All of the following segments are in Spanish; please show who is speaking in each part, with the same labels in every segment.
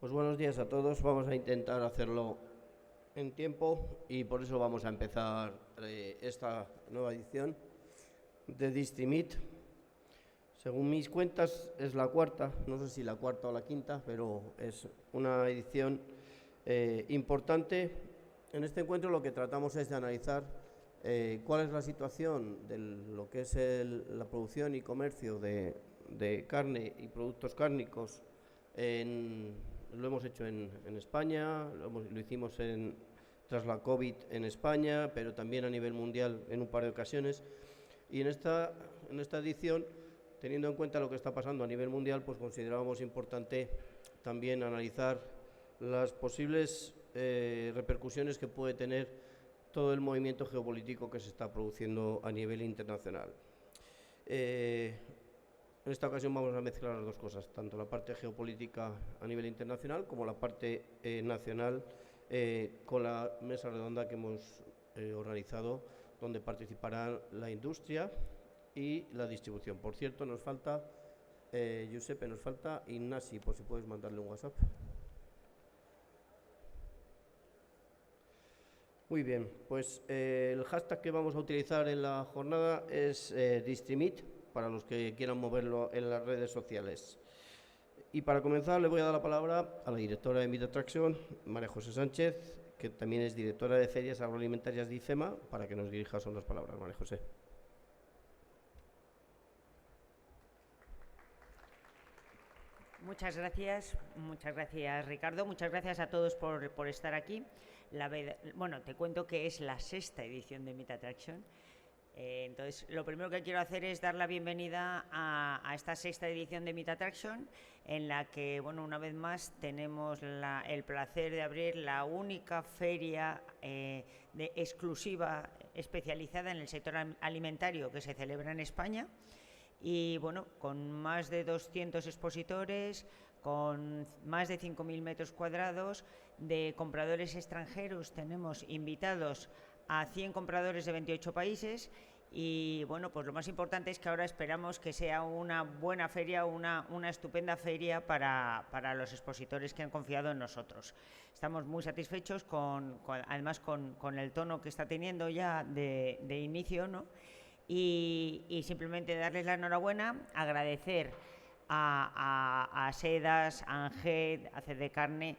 Speaker 1: Pues buenos días a todos. Vamos a intentar hacerlo en tiempo y por eso vamos a empezar esta nueva edición de Distrimeet. Según mis cuentas es la cuarta, no sé si la cuarta o la quinta, pero es una edición importante. En este encuentro lo que tratamos es de analizar cuál es la situación de lo que es la producción y comercio de carne y productos cárnicos. Lo hemos hecho en España, lo hicimos tras la COVID en España, pero también a nivel mundial en un par de ocasiones. Y en esta edición, teniendo en cuenta lo que está pasando a nivel mundial, pues considerábamos importante también analizar las posibles repercusiones que puede tener todo el movimiento geopolítico que se está produciendo a nivel internacional. En esta ocasión vamos a mezclar las dos cosas, tanto la parte geopolítica a nivel internacional como la parte nacional, con la mesa redonda que hemos organizado, donde participarán la industria y la distribución. Por cierto, nos falta, Giuseppe, nos falta Ignasi, por si puedes mandarle un WhatsApp. Muy bien, pues el hashtag que vamos a utilizar en la jornada es Distrimeet, para los que quieran moverlo en las redes sociales. Y para comenzar le voy a dar la palabra a la directora de Meat Attraction, María José Sánchez, que también es directora de Ferias Agroalimentarias de IFEMA, para que nos dirija son las palabras. María José.
Speaker 2: Muchas gracias Ricardo, muchas gracias a todos por estar aquí. Bueno, te cuento que es la sexta edición de Meat Attraction. Entonces, lo primero que quiero hacer es dar la bienvenida a esta sexta edición de Meat Attraction, en la que, bueno, una vez más tenemos el placer de abrir la única feria exclusiva especializada en el sector alimentario que se celebra en España. Y bueno, con más de 200 expositores, con más de 5.000 metros cuadrados, de compradores extranjeros tenemos invitados a 100 compradores de 28 países y bueno, pues lo más importante es que ahora esperamos que sea una buena feria, una estupenda feria para los expositores que han confiado en nosotros. Estamos muy satisfechos además con el tono que está teniendo ya de inicio, ¿no? Y simplemente darles la enhorabuena, agradecer a Sedas, a Anged, a CD Carne,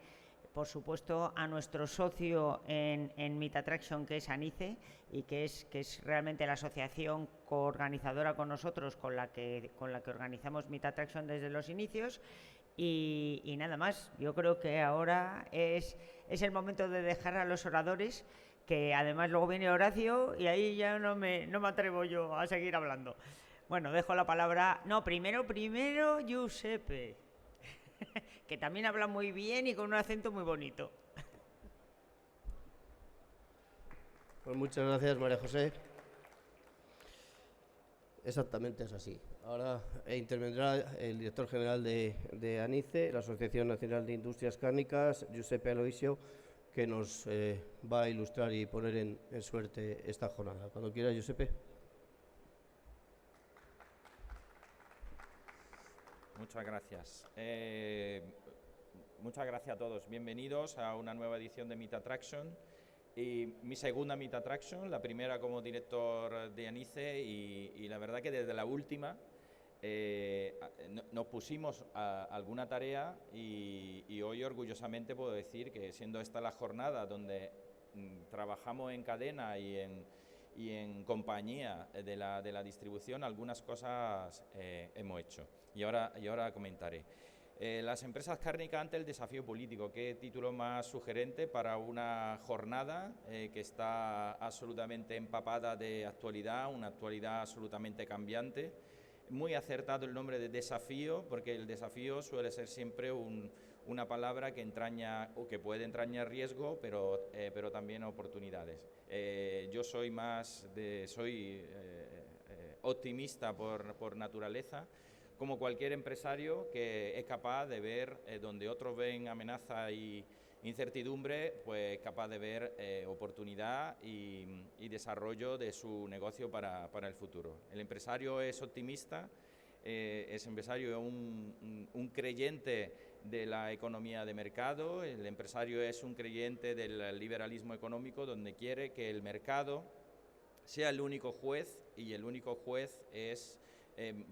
Speaker 2: por supuesto a nuestro socio en Meat Attraction, que es ANICE, y que es realmente la asociación coorganizadora con nosotros, con la que organizamos Meat Attraction desde los inicios. Y nada más, yo creo que ahora es el momento de dejar a los oradores, que además luego viene Horacio y ahí ya no me atrevo yo a seguir hablando. Bueno, dejo la palabra. No, primero Giuseppe, que también habla muy bien y con un acento muy bonito.
Speaker 1: Pues muchas gracias, María José. Exactamente es así. Ahora intervendrá el director general de ANICE, la Asociación Nacional de Industrias Cárnicas, Giuseppe Aloisio, que nos va a ilustrar y poner en suerte esta jornada. Cuando quiera, Giuseppe.
Speaker 3: Muchas gracias. Muchas gracias a todos. Bienvenidos a una nueva edición de Meat Attraction. Y mi segunda Meat Attraction, la primera como director de ANICE y la verdad que desde la última nos pusimos a alguna tarea y hoy orgullosamente puedo decir que siendo esta la jornada donde trabajamos en cadena y en compañía de la distribución, algunas cosas hemos hecho y ahora comentaré. Las empresas cárnicas ante el desafío político. Qué título más sugerente para una jornada que está absolutamente empapada de actualidad, una actualidad absolutamente cambiante. Muy acertado el nombre de desafío, porque el desafío suele ser siempre una palabra que entraña o que puede entrañar riesgo, pero también oportunidades. Yo soy optimista por naturaleza, como cualquier empresario que es capaz de ver donde otros ven amenaza y incertidumbre, pues capaz de ver oportunidad y desarrollo de su negocio para el futuro. El empresario es optimista, es empresario, un creyente de la economía de mercado. El empresario es un creyente del liberalismo económico, donde quiere que el mercado sea el único juez, y el único juez es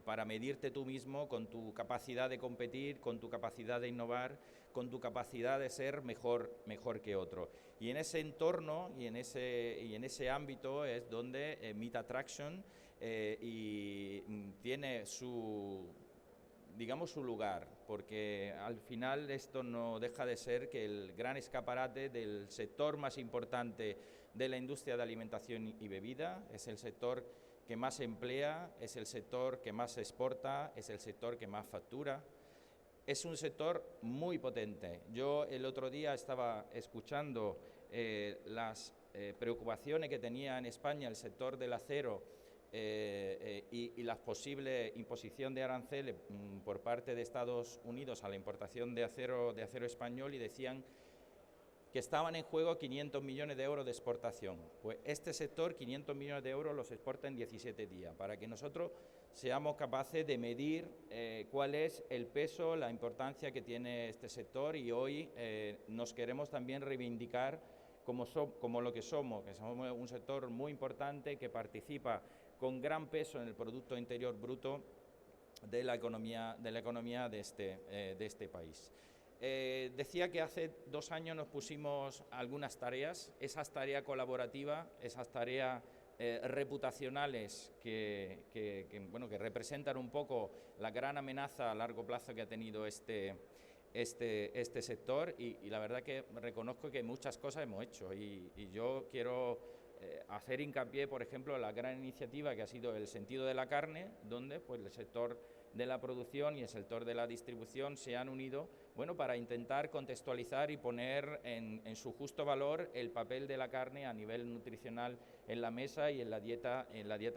Speaker 3: para medirte tú mismo con tu capacidad de competir, con tu capacidad de innovar, con tu capacidad de ser mejor que otro. Y en ese entorno y en ese ámbito es donde Meet Attraction tiene su lugar, porque al final esto no deja de ser que el gran escaparate del sector más importante de la industria de alimentación y bebida. Es el sector que más emplea, es el sector que más exporta, es el sector que más factura. Es un sector muy potente. Yo el otro día estaba escuchando las preocupaciones que tenía en España el sector del acero y la posible imposición de aranceles por parte de Estados Unidos a la importación de acero español, y decían que estaban en juego 500 millones de euros de exportación. Pues este sector, 500 millones de euros, los exporta en 17 días, para que nosotros seamos capaces de medir cuál es el peso, la importancia que tiene este sector, y hoy nos queremos también reivindicar como lo que somos un sector muy importante que participa con gran peso en el Producto Interior Bruto de la economía de este país. Decía que hace 2 años nos pusimos algunas tareas, esas tareas colaborativas, esas tareas reputacionales que representan un poco la gran amenaza a largo plazo que ha tenido este sector, y la verdad que reconozco que muchas cosas hemos hecho, y yo quiero hacer hincapié, por ejemplo, en la gran iniciativa que ha sido el sentido de la carne, donde pues el sector de la producción y el sector de la distribución se han unido, para intentar contextualizar y poner en su justo valor el papel de la carne a nivel nutricional en la mesa y en la dieta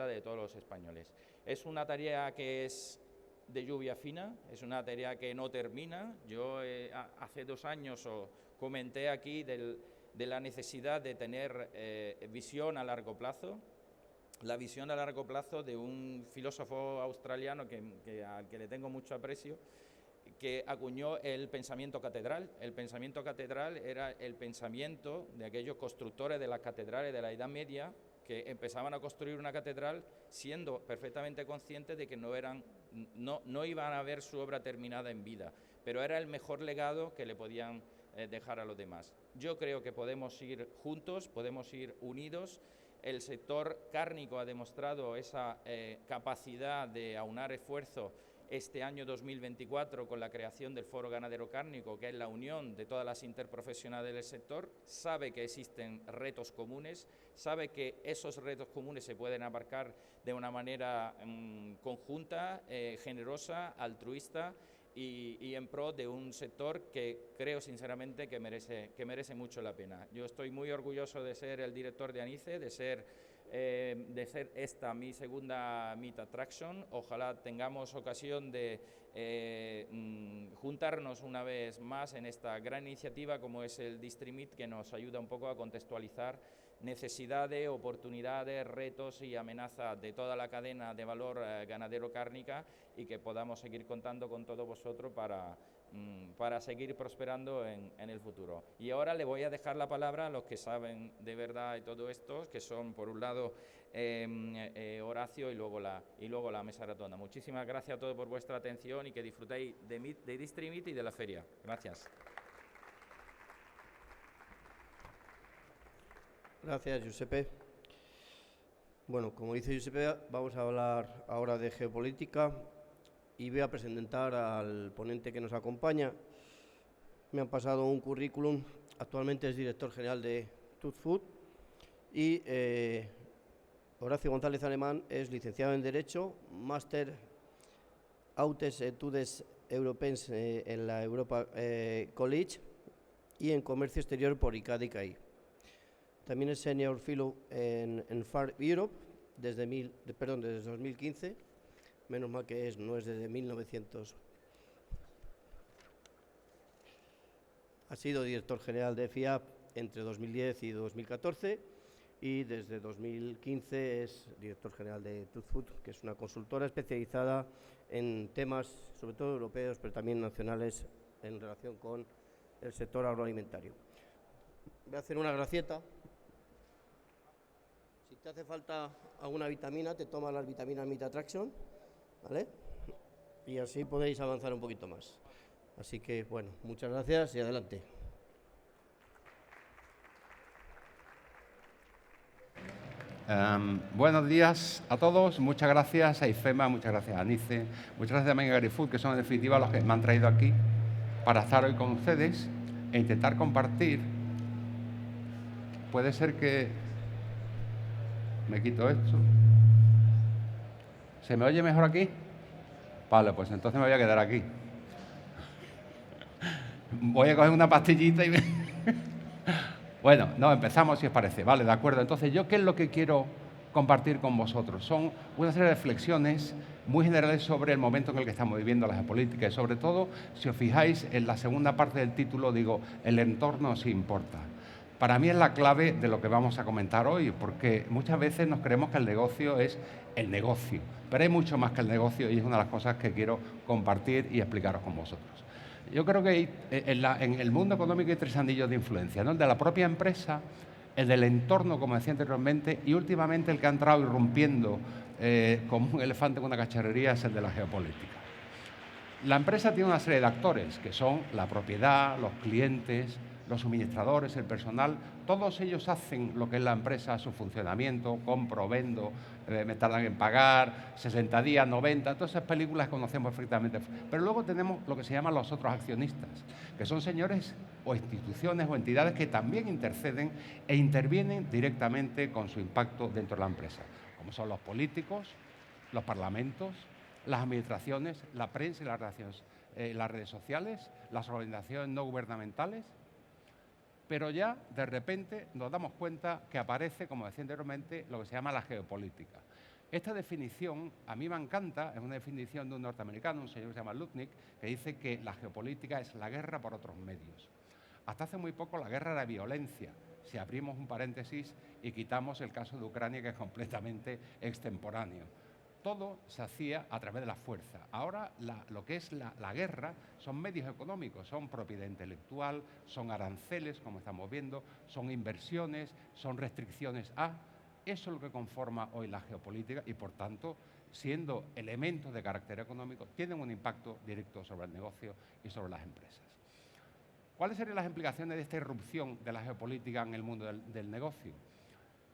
Speaker 3: de todos los españoles. Es una tarea que es de lluvia fina, es una tarea que no termina. Yo hace 2 años comenté aquí de la necesidad de tener visión a largo plazo. La visión a largo plazo de un filósofo australiano al que le tengo mucho aprecio, que acuñó el pensamiento catedral. El pensamiento catedral era el pensamiento de aquellos constructores de las catedrales de la Edad Media, que empezaban a construir una catedral siendo perfectamente conscientes de que no iban a ver su obra terminada en vida, pero era el mejor legado que le podían dejar a los demás. Yo creo que podemos ir juntos, podemos ir unidos. El sector cárnico ha demostrado esa capacidad de aunar esfuerzos este año 2024 con la creación del Foro Ganadero Cárnico, que es la unión de todas las interprofesionales del sector. Sabe que existen retos comunes, sabe que esos retos comunes se pueden abarcar de una manera conjunta, generosa, altruista, y en pro de un sector que creo sinceramente que merece mucho la pena. Yo estoy muy orgulloso de ser el director de ANICE, de ser esta mi segunda Meet Attraction. Ojalá tengamos ocasión de juntarnos una vez más en esta gran iniciativa como es el Distrimeet, que nos ayuda un poco a contextualizar necesidades, oportunidades, retos y amenazas de toda la cadena de valor ganadero-cárnica, y que podamos seguir contando con todos vosotros para seguir prosperando en el futuro. Y ahora le voy a dejar la palabra a los que saben de verdad de todo esto, que son por un lado Horacio y luego la mesa redonda. Muchísimas gracias a todos por vuestra atención y que disfrutéis de Distrimeet y de la feria. Gracias.
Speaker 1: Gracias, Giuseppe. Bueno, como dice Giuseppe, vamos a hablar ahora de geopolítica y voy a presentar al ponente que nos acompaña. Me han pasado un currículum, actualmente es director general de Tut Food, y Horacio González Alemán es licenciado en Derecho, máster Hautes Etudes Européennes en la Europa College y en Comercio Exterior por ICADE-ICAI. También es Senior Fellow en FAR Europe desde 2015, menos mal que no es desde 1900. Ha sido director general de FIAP entre 2010 y 2014. y desde 2015 es director general de Tuzfood, que es una consultora especializada en temas, sobre todo europeos, pero también nacionales, en relación con el sector agroalimentario. Voy a hacer una gracieta. Si te hace falta alguna vitamina, te tomas las vitaminas Mitatraction, ¿vale? Y así podéis avanzar un poquito más. Así que, bueno, muchas gracias y adelante.
Speaker 4: Buenos días a todos, muchas gracias a IFEMA, muchas gracias a ANICE, muchas gracias a Mega Agrifood, que son en definitiva los que me han traído aquí para estar hoy con ustedes e intentar compartir. Puede ser que me quito esto. ¿Se me oye mejor aquí? Vale, pues entonces me voy a quedar aquí. Voy a coger una pastillita y... Bueno, no, empezamos si os parece. Vale, de acuerdo. Entonces, ¿yo qué es lo que quiero compartir con vosotros? Son una serie de reflexiones muy generales sobre el momento en el que estamos viviendo la geopolítica y sobre todo, si os fijáis, en la segunda parte del título digo, el entorno sí importa. Para mí es la clave de lo que vamos a comentar hoy, porque muchas veces nos creemos que el negocio es el negocio, pero hay mucho más que el negocio y es una de las cosas que quiero compartir y explicaros con vosotros. Yo creo que en el mundo económico hay tres anillos de influencia, ¿no? El de la propia empresa, el del entorno, como decía anteriormente, y últimamente el que ha entrado irrumpiendo como un elefante en una cacharrería es el de la geopolítica. La empresa tiene una serie de actores, que son la propiedad, los clientes, los suministradores, el personal. Todos ellos hacen lo que es la empresa, su funcionamiento, compro, vendo, me tardan en pagar, 60 días, 90, todas esas películas conocemos perfectamente. Pero luego tenemos lo que se llaman los otros accionistas, que son señores o instituciones o entidades que también interceden e intervienen directamente con su impacto dentro de la empresa, como son los políticos, los parlamentos, las administraciones, la prensa y las redes sociales, las organizaciones no gubernamentales. Pero ya, de repente, nos damos cuenta que aparece, como decía anteriormente, lo que se llama la geopolítica. Esta definición, a mí me encanta, es una definición de un norteamericano, un señor que se llama Lutnick, que dice que la geopolítica es la guerra por otros medios. Hasta hace muy poco la guerra era violencia, si abrimos un paréntesis y quitamos el caso de Ucrania, que es completamente extemporáneo. Todo se hacía a través de la fuerza. Ahora lo que es la guerra son medios económicos, son propiedad intelectual, son aranceles, como estamos viendo, son inversiones, son restricciones a... Eso es lo que conforma hoy la geopolítica y, por tanto, siendo elementos de carácter económico, tienen un impacto directo sobre el negocio y sobre las empresas. ¿Cuáles serían las implicaciones de esta irrupción de la geopolítica en el mundo del negocio?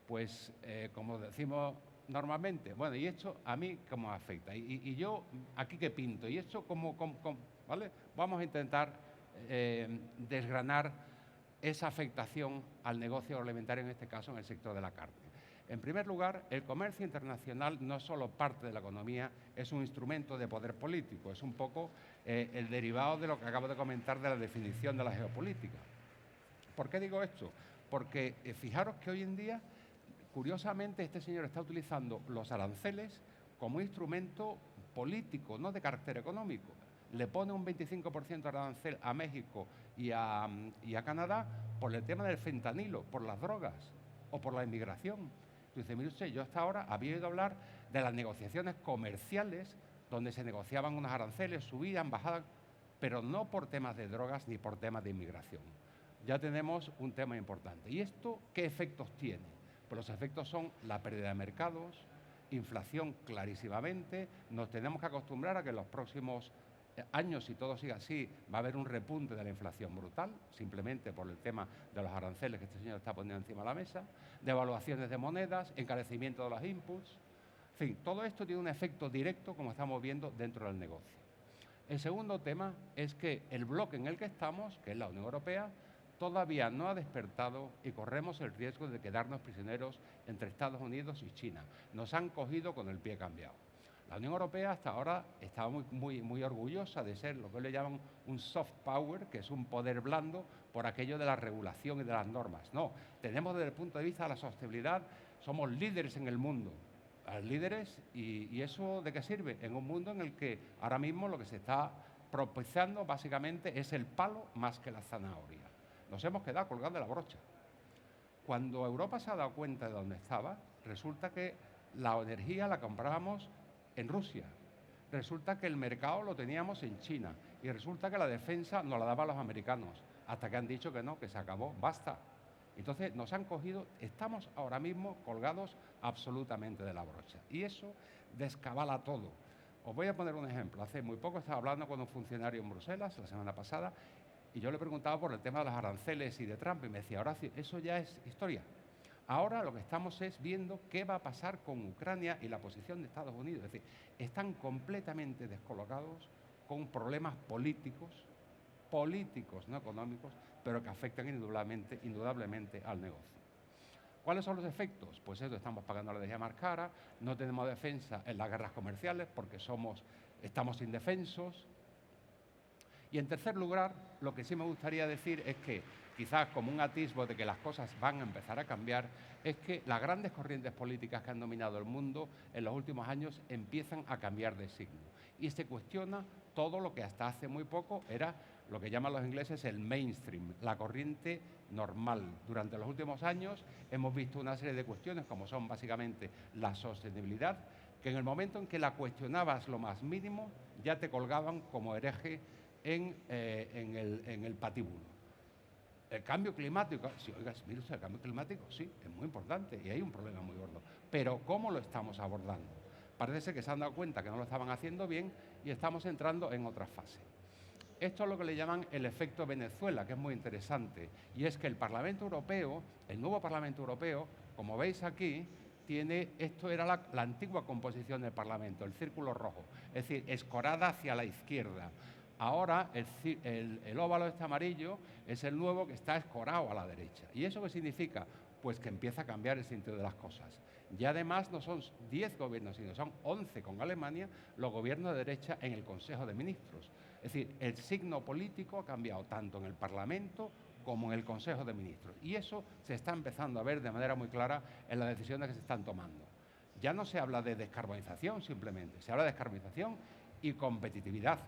Speaker 4: Pues, como decimos normalmente, bueno, ¿y esto a mí cómo afecta? Y yo, ¿aquí qué pinto? ¿Y esto cómo ¿vale? Vamos a intentar desgranar esa afectación al negocio agroalimentario, en este caso en el sector de la carne. En primer lugar, el comercio internacional no es solo parte de la economía, es un instrumento de poder político, es un poco el derivado de lo que acabo de comentar de la definición de la geopolítica. ¿Por qué digo esto? Porque fijaros que hoy en día, curiosamente, este señor está utilizando los aranceles como instrumento político, no de carácter económico. Le pone un 25% de arancel a México y a Canadá por el tema del fentanilo, por las drogas o por la inmigración. Entonces, mire usted, yo hasta ahora había oído hablar de las negociaciones comerciales donde se negociaban unos aranceles, subían, bajaban, pero no por temas de drogas ni por temas de inmigración. Ya tenemos un tema importante. ¿Y esto qué efectos tiene? Pues los efectos son la pérdida de mercados, inflación clarísimamente. Nos tenemos que acostumbrar a que en los próximos años, si todo sigue así, va a haber un repunte de la inflación brutal, simplemente por el tema de los aranceles que este señor está poniendo encima de la mesa, devaluaciones de monedas, encarecimiento de los inputs. En fin, todo esto tiene un efecto directo, como estamos viendo, dentro del negocio. El segundo tema es que el bloque en el que estamos, que es la Unión Europea, todavía no ha despertado y corremos el riesgo de quedarnos prisioneros entre Estados Unidos y China. Nos han cogido con el pie cambiado. La Unión Europea hasta ahora estaba muy orgullosa de ser lo que le llaman un soft power, que es un poder blando por aquello de la regulación y de las normas. No, tenemos desde el punto de vista de la sostenibilidad, somos líderes en el mundo. Líderes, ¿y eso de qué sirve? En un mundo en el que ahora mismo lo que se está propiciando básicamente es el palo más que la zanahoria. Nos hemos quedado colgando de la brocha. Cuando Europa se ha dado cuenta de dónde estaba, resulta que la energía la comprábamos en Rusia, resulta que el mercado lo teníamos en China y resulta que la defensa nos la daban los americanos, hasta que han dicho que no, que se acabó, basta. Entonces nos han cogido, estamos ahora mismo colgados absolutamente de la brocha y eso descabala todo. Os voy a poner un ejemplo. Hace muy poco estaba hablando con un funcionario en Bruselas, la semana pasada, y yo le preguntaba por el tema de los aranceles y de Trump y me decía, Horacio, eso ya es historia. Ahora lo que estamos es viendo qué va a pasar con Ucrania y la posición de Estados Unidos. Es decir, están completamente descolocados con problemas políticos, no económicos, pero que afectan indudablemente al negocio. ¿Cuáles son los efectos? Pues eso, estamos pagando la energía más cara, no tenemos defensa en las guerras comerciales porque estamos indefensos. Y en tercer lugar, lo que sí me gustaría decir es que, quizás como un atisbo de que las cosas van a empezar a cambiar, es que las grandes corrientes políticas que han dominado el mundo en los últimos años empiezan a cambiar de signo. Y se cuestiona todo lo que hasta hace muy poco era lo que llaman los ingleses el mainstream, la corriente normal. Durante los últimos años hemos visto una serie de cuestiones, como son básicamente la sostenibilidad, que en el momento en que la cuestionabas lo más mínimo, ya te colgaban como hereje en el patíbulo. El cambio climático, sí, oiga, mire usted, el cambio climático, sí, es muy importante y hay un problema muy gordo. Pero ¿cómo lo estamos abordando? Parece ser que se han dado cuenta que no lo estaban haciendo bien y estamos entrando en otra fase. Esto es lo que le llaman el efecto Venezuela, que es muy interesante. Y es que el Parlamento Europeo, el nuevo Parlamento Europeo, como veis aquí, esto era la antigua composición del Parlamento, el círculo rojo, es decir, escorada hacia la izquierda. Ahora el óvalo este amarillo es el nuevo que está escorado a la derecha. ¿Y eso qué significa? Pues que empieza a cambiar el sentido de las cosas. Y además no son 10 gobiernos, sino son 11 con Alemania, los gobiernos de derecha en el Consejo de Ministros. Es decir, el signo político ha cambiado tanto en el Parlamento como en el Consejo de Ministros. Y eso se está empezando a ver de manera muy clara en las decisiones que se están tomando. Ya no se habla de descarbonización simplemente, se habla de descarbonización y competitividad,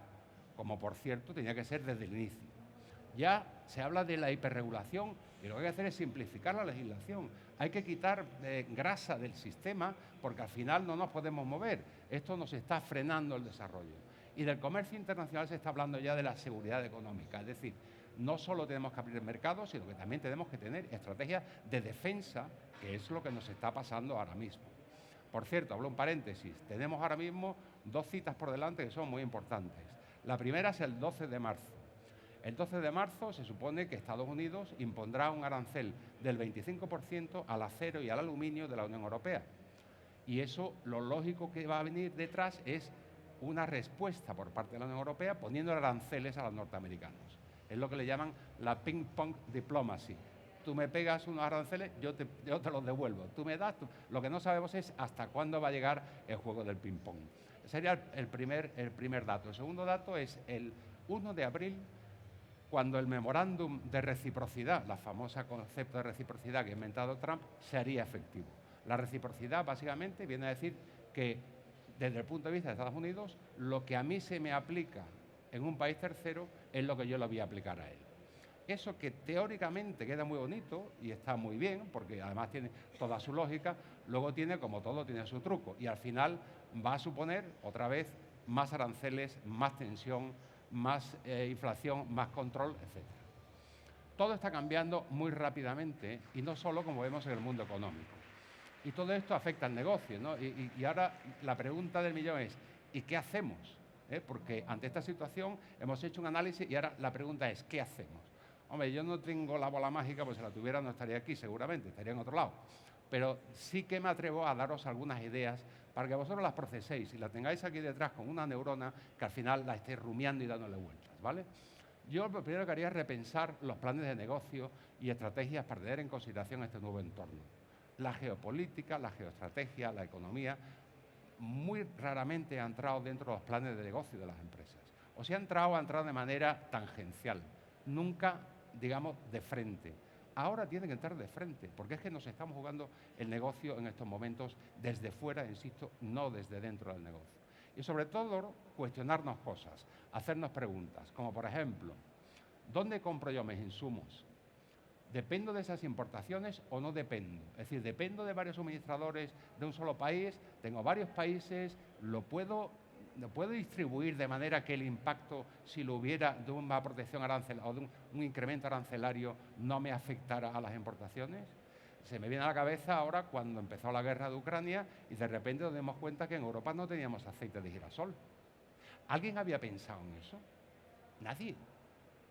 Speaker 4: como por cierto tenía que ser desde el inicio. Ya se habla de la hiperregulación y lo que hay que hacer es simplificar la legislación. Hay que quitar grasa del sistema porque al final no nos podemos mover. Esto nos está frenando el desarrollo. Y del comercio internacional se está hablando ya de la seguridad económica. Es decir, no solo tenemos que abrir el mercado, sino que también tenemos que tener estrategias de defensa, que es lo que nos está pasando ahora mismo. Por cierto, hablo un paréntesis, tenemos ahora mismo 2 citas por delante que son muy importantes. La primera es el 12 de marzo. El 12 de marzo se supone que Estados Unidos impondrá un arancel del 25% al acero y al aluminio de la Unión Europea. Y eso, lo lógico que va a venir detrás es una respuesta por parte de la Unión Europea poniendo aranceles a los norteamericanos. Es lo que le llaman la ping-pong diplomacy. Tú me pegas unos aranceles, yo te los devuelvo. Tú me das... Lo que no sabemos es hasta cuándo va a llegar el juego del ping-pong. Sería el primer dato. El segundo dato es el 1 de abril, cuando el memorándum de reciprocidad, la famosa concepto de reciprocidad que ha inventado Trump, se haría efectivo. La reciprocidad básicamente viene a decir que desde el punto de vista de Estados Unidos, lo que a mí se me aplica en un país tercero es lo que yo le voy a aplicar a él. Eso que teóricamente queda muy bonito y está muy bien, porque además tiene toda su lógica, luego tiene, como todo, tiene su truco. Y al final va a suponer, otra vez, más aranceles, más tensión, más inflación, más control, etc. Todo está cambiando muy rápidamente y no solo como vemos en el mundo económico. Y todo esto afecta al negocio, ¿no? Y ahora la pregunta del millón es, ¿y qué hacemos? Porque ante esta situación hemos hecho un análisis y ahora la pregunta es, ¿qué hacemos? Hombre, yo no tengo la bola mágica, pues si la tuviera no estaría aquí seguramente, estaría en otro lado. Pero sí que me atrevo a daros algunas ideas para que vosotros las proceséis y las tengáis aquí detrás con una neurona que al final la estéis rumiando y dándole vueltas, ¿vale? Yo lo primero que haría es repensar los planes de negocio y estrategias para tener en consideración este nuevo entorno. La geopolítica, la geoestrategia, la economía, muy raramente ha entrado dentro de los planes de negocio de las empresas. O si ha entrado de manera tangencial, nunca, digamos, de frente. Ahora tienen que entrar de frente, porque es que nos estamos jugando el negocio en estos momentos desde fuera, insisto, no desde dentro del negocio. Y sobre todo, cuestionarnos cosas, hacernos preguntas, como por ejemplo, ¿dónde compro yo mis insumos? ¿Dependo de esas importaciones o no dependo? Es decir, ¿dependo de varios suministradores de un solo país? Tengo varios países, ¿lo puedo distribuir de manera que el impacto, si lo hubiera, de una protección arancelaria o de un incremento arancelario, no me afectara a las importaciones? Se me viene a la cabeza ahora cuando empezó la guerra de Ucrania y de repente nos dimos cuenta que en Europa no teníamos aceite de girasol. ¿Alguien había pensado en eso? Nadie.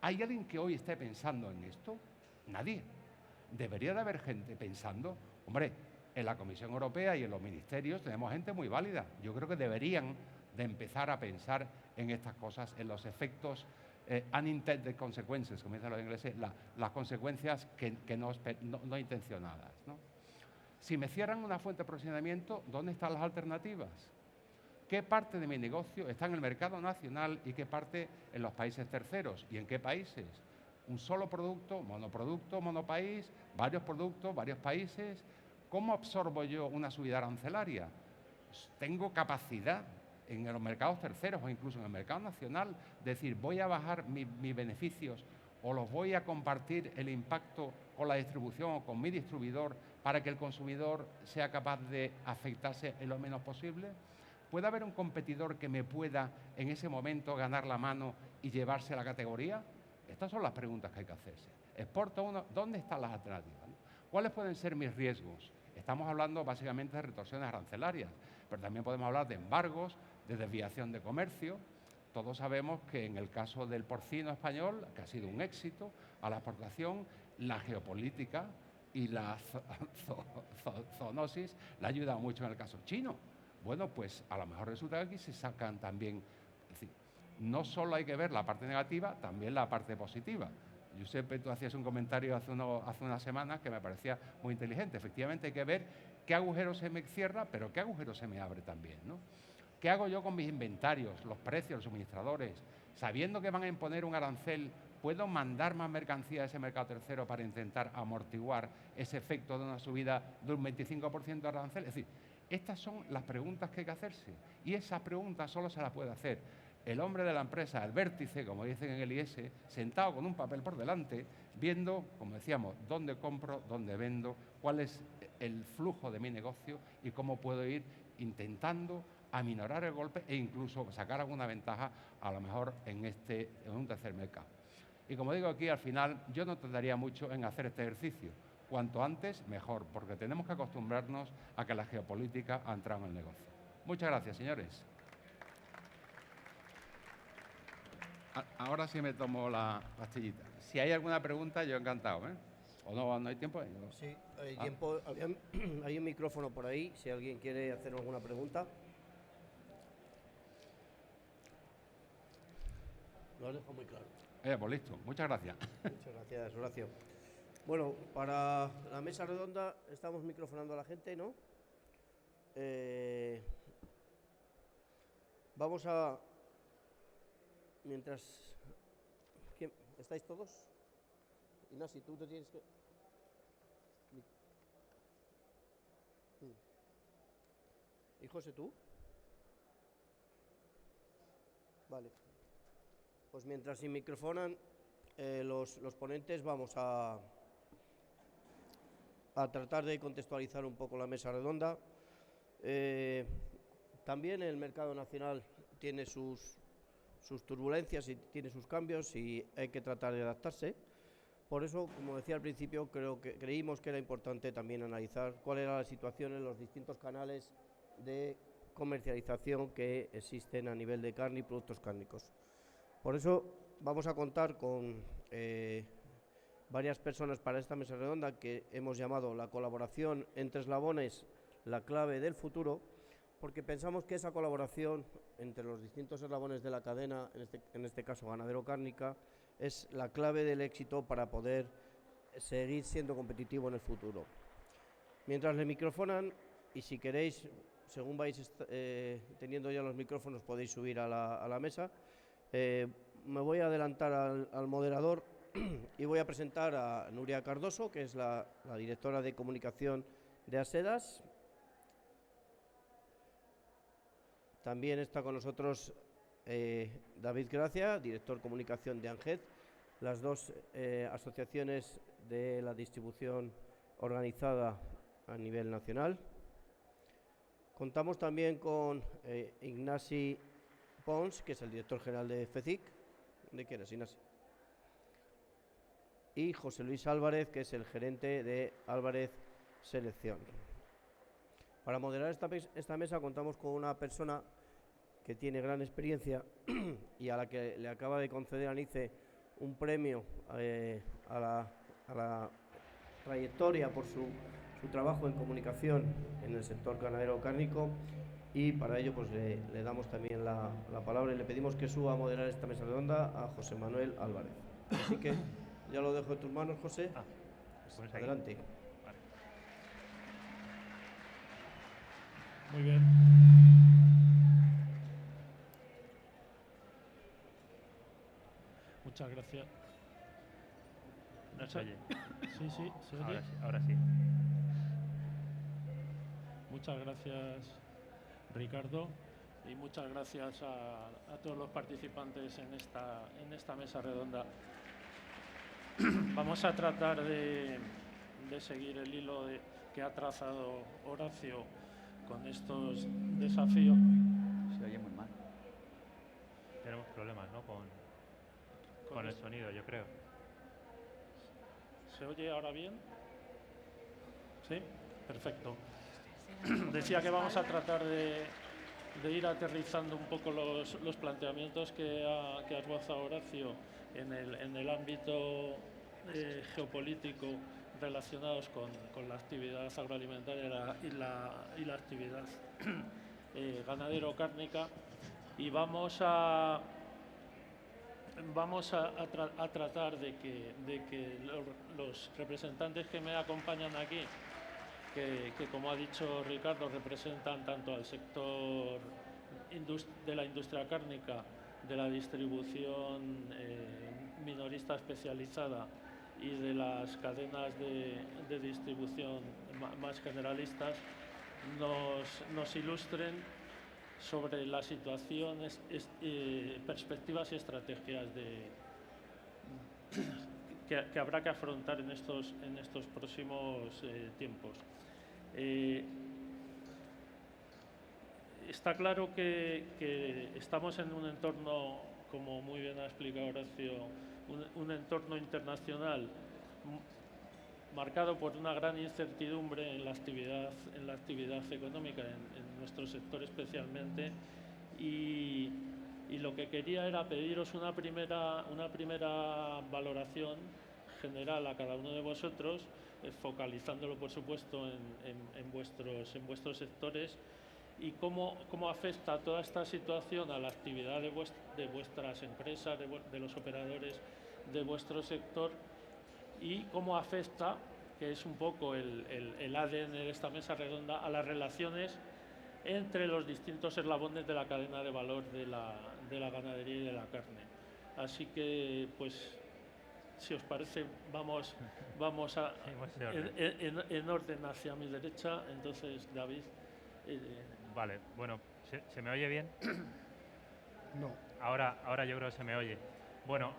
Speaker 4: ¿Hay alguien que hoy esté pensando en esto? Nadie. Debería de haber gente pensando. Hombre, en la Comisión Europea y en los ministerios tenemos gente muy válida. Yo creo que deberían de empezar a pensar en estas cosas, en los efectos unintended consequences, como dicen los ingleses, las consecuencias que no intencionadas, ¿no? Si me cierran una fuente de aprovisionamiento, ¿dónde están las alternativas? ¿Qué parte de mi negocio está en el mercado nacional y qué parte en los países terceros? ¿Y en qué países? ¿Un solo producto, monopaís, varios productos, varios países? ¿Cómo absorbo yo una subida arancelaria? ¿Tengo capacidad en los mercados terceros o incluso en el mercado nacional de decir, voy a bajar mis beneficios o los voy a compartir el impacto con la distribución o con mi distribuidor para que el consumidor sea capaz de afectarse en lo menos posible? ¿Puede haber un competidor que me pueda en ese momento ganar la mano y llevarse la categoría? Estas son las preguntas que hay que hacerse. ¿Exporta uno? ¿Dónde están las alternativas? ¿Cuáles pueden ser mis riesgos? Estamos hablando básicamente de retorsiones arancelarias, pero también podemos hablar de embargos, de desviación de comercio. Todos sabemos que en el caso del porcino español, que ha sido un éxito a la exportación, la geopolítica y la zoonosis le ayuda mucho en el caso chino. Bueno, pues a lo mejor resulta que aquí se sacan también, es decir, no solo hay que ver la parte negativa, también la parte positiva. Giuseppe, tú hacías un comentario hace unas semanas que me parecía muy inteligente. Efectivamente hay que ver qué agujero se me cierra, pero qué agujero se me abre también, ¿no? ¿Qué hago yo con mis inventarios, los precios, los suministradores? Sabiendo que van a imponer un arancel, ¿puedo mandar más mercancía a ese mercado tercero para intentar amortiguar ese efecto de una subida de un 25% de arancel? Es decir, estas son las preguntas que hay que hacerse y esas preguntas solo se las puede hacer el hombre de la empresa, el vértice, como dicen en el IS, sentado con un papel por delante, viendo, como decíamos, dónde compro, dónde vendo, cuál es el flujo de mi negocio y cómo puedo ir intentando aminorar el golpe e incluso sacar alguna ventaja, a lo mejor en un tercer mercado. Y como digo aquí, al final, yo no tardaría mucho en hacer este ejercicio. Cuanto antes, mejor, porque tenemos que acostumbrarnos a que la geopolítica ha entrado en el negocio. Muchas gracias, señores. Ahora sí me tomo la pastillita. Si hay alguna pregunta, yo encantado, ¿eh? ¿O no hay tiempo?
Speaker 1: Sí, hay tiempo. Hay un micrófono por ahí, si alguien quiere hacer alguna pregunta. Lo has dejado muy claro.
Speaker 4: Pues listo. Muchas gracias.
Speaker 1: Muchas gracias, Horacio. Bueno, para la mesa redonda estamos microfonando a la gente, ¿no? Vamos a... Mientras... ¿Quién? ¿Estáis todos? Ignasi, tú te tienes que... ¿Y José, tú? Vale. Pues mientras se microfonan los ponentes, vamos a tratar de contextualizar un poco la mesa redonda. También el mercado nacional tiene sus turbulencias y tiene sus cambios y hay que tratar de adaptarse. Por eso, como decía al principio, creímos que era importante también analizar cuál era la situación en los distintos canales de comercialización que existen a nivel de carne y productos cárnicos. Por eso vamos a contar con varias personas para esta mesa redonda que hemos llamado la colaboración entre eslabones, la clave del futuro, porque pensamos que esa colaboración entre los distintos eslabones de la cadena, en este caso ganadero-cárnica, es la clave del éxito para poder seguir siendo competitivo en el futuro. Mientras le microfonan, y si queréis, según vais teniendo ya los micrófonos, podéis subir a la mesa. Me voy a adelantar al moderador y voy a presentar a Nuria Cardoso, que es la directora de comunicación de Asedas. También está con nosotros David Gracia, director de comunicación de ANGED, las dos asociaciones de la distribución organizada a nivel nacional. Contamos también con Ignasi Pons, que es el director general de FECIC. ¿De qué eres, Ignasi? Y José Luis Álvarez, que es el gerente de Álvarez Selección. Para moderar esta mesa contamos con una persona que tiene gran experiencia y a la que le acaba de conceder ANICE un premio a la trayectoria por su trabajo en comunicación en el sector ganadero cárnico, y para ello pues le damos también la palabra y le pedimos que suba a moderar esta mesa redonda a José Manuel Álvarez. Así que ya lo dejo en tus manos, José.
Speaker 5: Pues
Speaker 1: adelante.
Speaker 5: Vale. Muy bien. Muchas gracias.
Speaker 6: ¿No se oye?
Speaker 5: Sí, ¿se oye?
Speaker 6: Ahora sí.
Speaker 5: Muchas gracias, Ricardo, y muchas gracias a todos los participantes en esta mesa redonda. Vamos a tratar de seguir el hilo que ha trazado Horacio con estos desafíos.
Speaker 7: Se oye muy mal.
Speaker 6: Tenemos problemas, ¿no? Con el sonido, yo creo.
Speaker 5: ¿Se oye ahora bien? ¿Sí? Perfecto. Decía que vamos a tratar de ir aterrizando un poco los planteamientos que ha esbozado Horacio en el ámbito geopolítico relacionados con la actividad agroalimentaria y la actividad ganadero-cárnica, y vamos a tratar de que los representantes que me acompañan aquí, que como ha dicho Ricardo, representan tanto al sector de la industria cárnica, de la distribución minorista especializada y de las cadenas de distribución más generalistas, nos ilustren sobre la situación, perspectivas y estrategias que habrá que afrontar en estos próximos tiempos. Está claro que estamos en un entorno, como muy bien ha explicado Horacio, un entorno internacional marcado por una gran incertidumbre en la actividad económica, en nuestro sector especialmente, y lo que quería era pediros una primera valoración general a cada uno de vosotros, focalizándolo por supuesto en vuestros sectores, y cómo afecta toda esta situación a la actividad de vuestras empresas, de los operadores de vuestro sector, y cómo afecta, que es un poco el ADN de esta mesa redonda, a las relaciones entre los distintos eslabones de la cadena de valor de la ganadería y de la carne. Así que, pues, si os parece, vamos en orden hacia mi derecha. Entonces, David.
Speaker 6: Vale, bueno, ¿se me oye bien?
Speaker 5: No.
Speaker 6: Ahora yo creo que se me oye. Bueno,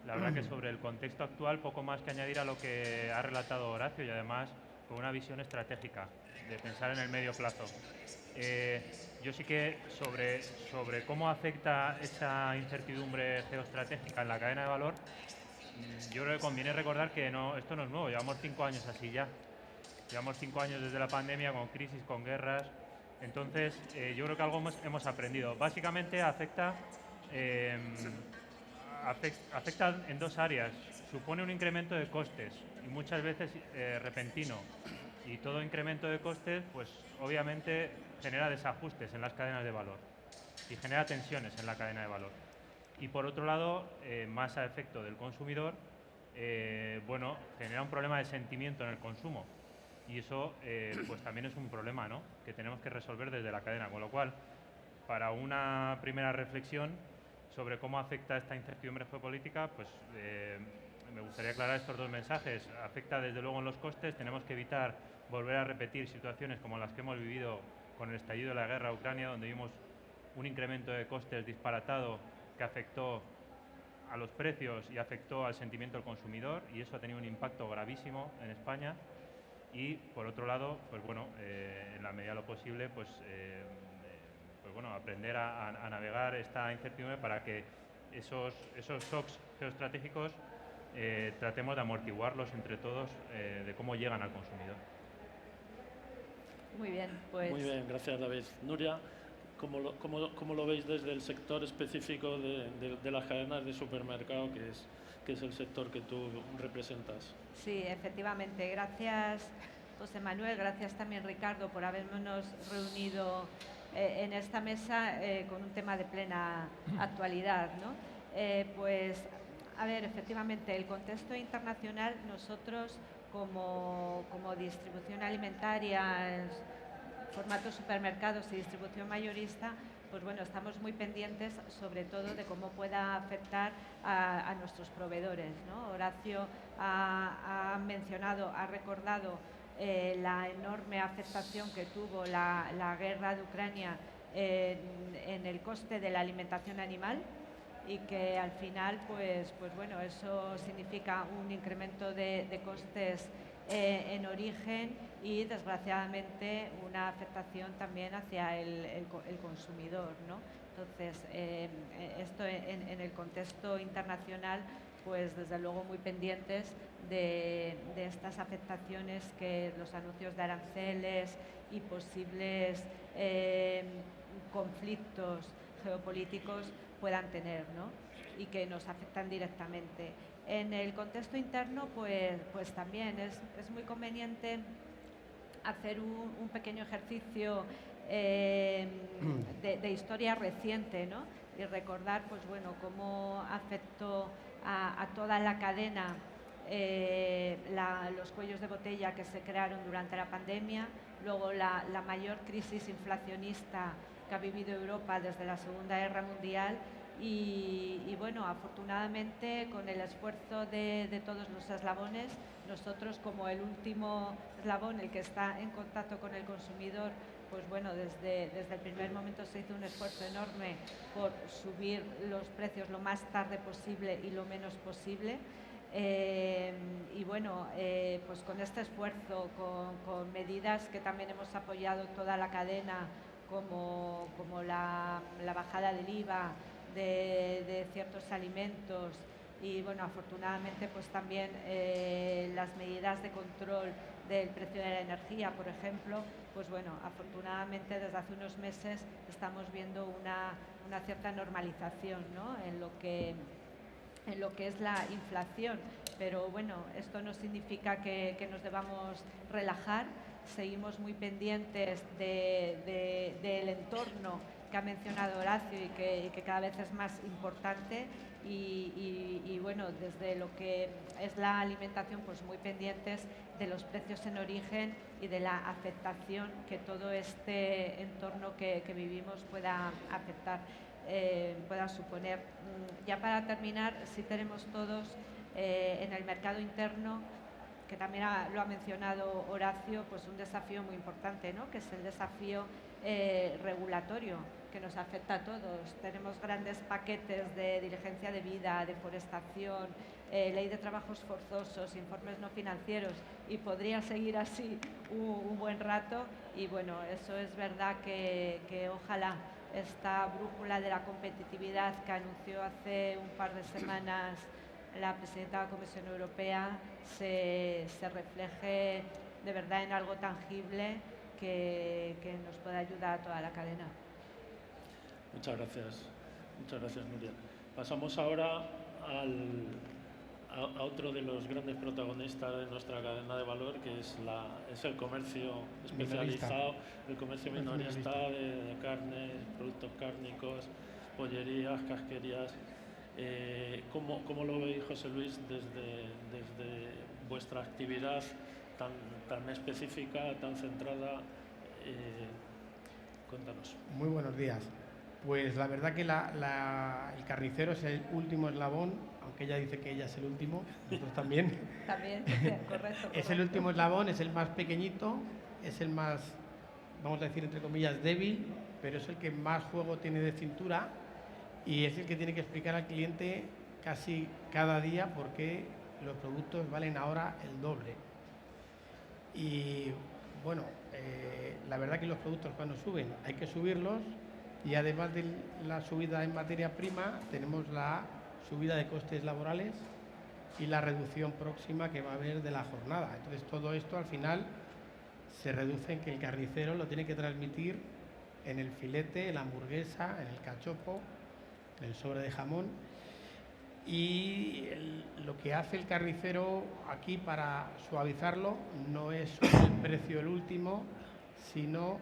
Speaker 6: la verdad que sobre el contexto actual poco más que añadir a lo que ha relatado Horacio, y además con una visión estratégica de pensar en el medio plazo. Yo sí que sobre cómo afecta esa incertidumbre geoestratégica en la cadena de valor, yo creo que conviene recordar que esto no es nuevo, llevamos 5 años así ya. Llevamos 5 años desde la pandemia, con crisis, con guerras. Entonces, yo creo que algo hemos aprendido. Básicamente afecta en dos áreas. Supone un incremento de costes, y muchas veces repentino. Y todo incremento de costes, pues obviamente genera desajustes en las cadenas de valor y genera tensiones en la cadena de valor. Y por otro lado, más a efecto del consumidor, genera un problema de sentimiento en el consumo. Y eso pues también es un problema, ¿no?, que tenemos que resolver desde la cadena. Con lo cual, para una primera reflexión sobre cómo afecta esta incertidumbre geopolítica, pues me gustaría aclarar estos dos mensajes. Afecta desde luego en los costes. Tenemos que evitar volver a repetir situaciones como las que hemos vivido con el estallido de la guerra a Ucrania, donde vimos un incremento de costes disparatado que afectó a los precios y afectó al sentimiento del consumidor, y eso ha tenido un impacto gravísimo en España. Y por otro lado, pues bueno, en la medida de lo posible, pues bueno, aprender a navegar esta incertidumbre para que esos shocks geoestratégicos tratemos de amortiguarlos entre todos, de cómo llegan al consumidor.
Speaker 7: Muy bien, pues...
Speaker 5: Muy bien, gracias David. Nuria, ¿cómo lo veis desde el sector específico de las cadenas de supermercado, que es el sector que tú representas?
Speaker 7: Sí, efectivamente. Gracias, José Manuel, gracias también, Ricardo, por habernos reunido en esta mesa con un tema de plena actualidad, ¿no? Pues, a ver, efectivamente, el contexto internacional, nosotros como distribución alimentaria, formato supermercados y distribución mayorista, pues bueno, estamos muy pendientes sobre todo de cómo pueda afectar a nuestros proveedores, ¿no? Horacio ha mencionado, ha recordado la enorme afectación que tuvo la guerra de Ucrania en el coste de la alimentación animal, y que al final, pues bueno, eso significa un incremento de costes en origen y desgraciadamente una afectación también hacia el consumidor, ¿no? Entonces, esto en el contexto internacional, pues desde luego muy pendientes de estas afectaciones que los anuncios de aranceles y posibles conflictos geopolíticos puedan tener, ¿no? Y que nos afectan directamente. En el contexto interno, pues también es muy conveniente hacer un pequeño ejercicio de historia reciente, ¿no? Y recordar, pues bueno, cómo afectó a toda la cadena los cuellos de botella que se crearon durante la pandemia, luego la mayor crisis inflacionista que ha vivido Europa desde la Segunda Guerra Mundial, y bueno, afortunadamente con el esfuerzo de todos los eslabones, nosotros como el último eslabón, el que está en contacto con el consumidor, pues bueno, desde el primer momento se hizo un esfuerzo enorme por subir los precios lo más tarde posible y lo menos posible. Y bueno, pues con este esfuerzo, con medidas que también hemos apoyado toda la cadena, como la bajada del IVA de ciertos alimentos, y bueno, afortunadamente pues también las medidas de control del precio de la energía, por ejemplo, pues bueno, afortunadamente desde hace unos meses estamos viendo una cierta normalización, ¿no? en lo que es la inflación, pero bueno, esto no significa que nos debamos relajar. Seguimos muy pendientes del entorno que ha mencionado Horacio y que cada vez es más importante, y bueno, desde lo que es la alimentación, pues muy pendientes de los precios en origen y de la afectación que todo este entorno que vivimos pueda afectar, pueda suponer. Ya para terminar, sí tenemos todos en el mercado interno, que también lo ha mencionado Horacio, pues un desafío muy importante, ¿no? Que es el desafío regulatorio, que nos afecta a todos. Tenemos grandes paquetes de diligencia de vida, deforestación, ley de trabajos forzosos, informes no financieros, y podría seguir así un buen rato. Y bueno, eso es verdad que ojalá esta brújula de la competitividad que anunció hace un par de semanas la presidenta de la Comisión Europea se refleje de verdad en algo tangible que nos pueda ayudar a toda la cadena.
Speaker 5: Muchas gracias, Nuria. Pasamos ahora a otro de los grandes protagonistas de nuestra cadena de valor, que es el comercio especializado, el comercio minorista de carne, productos cárnicos, pollerías, casquerías. ¿Cómo lo veis, José Luis, desde vuestra actividad tan específica, tan centrada? Cuéntanos.
Speaker 8: Muy buenos días. Pues la verdad que el carnicero es el último eslabón, aunque ella dice que ella es el último, nosotros también.
Speaker 7: También, correcto.
Speaker 8: Es el último eslabón, es el más pequeñito, es el más, vamos a decir entre comillas, débil, pero es el que más juego tiene de cintura, y es el que tiene que explicar al cliente casi cada día porque los productos valen ahora el doble. Y bueno, la verdad que los productos cuando suben hay que subirlos, y además de la subida en materia prima tenemos la subida de costes laborales y la reducción próxima que va a haber de la jornada. Entonces todo esto al final se reduce en que el carnicero lo tiene que transmitir en el filete, en la hamburguesa, en el cachopo, en el sobre de jamón. Y lo que hace el carnicero aquí para suavizarlo no es el precio el último, sino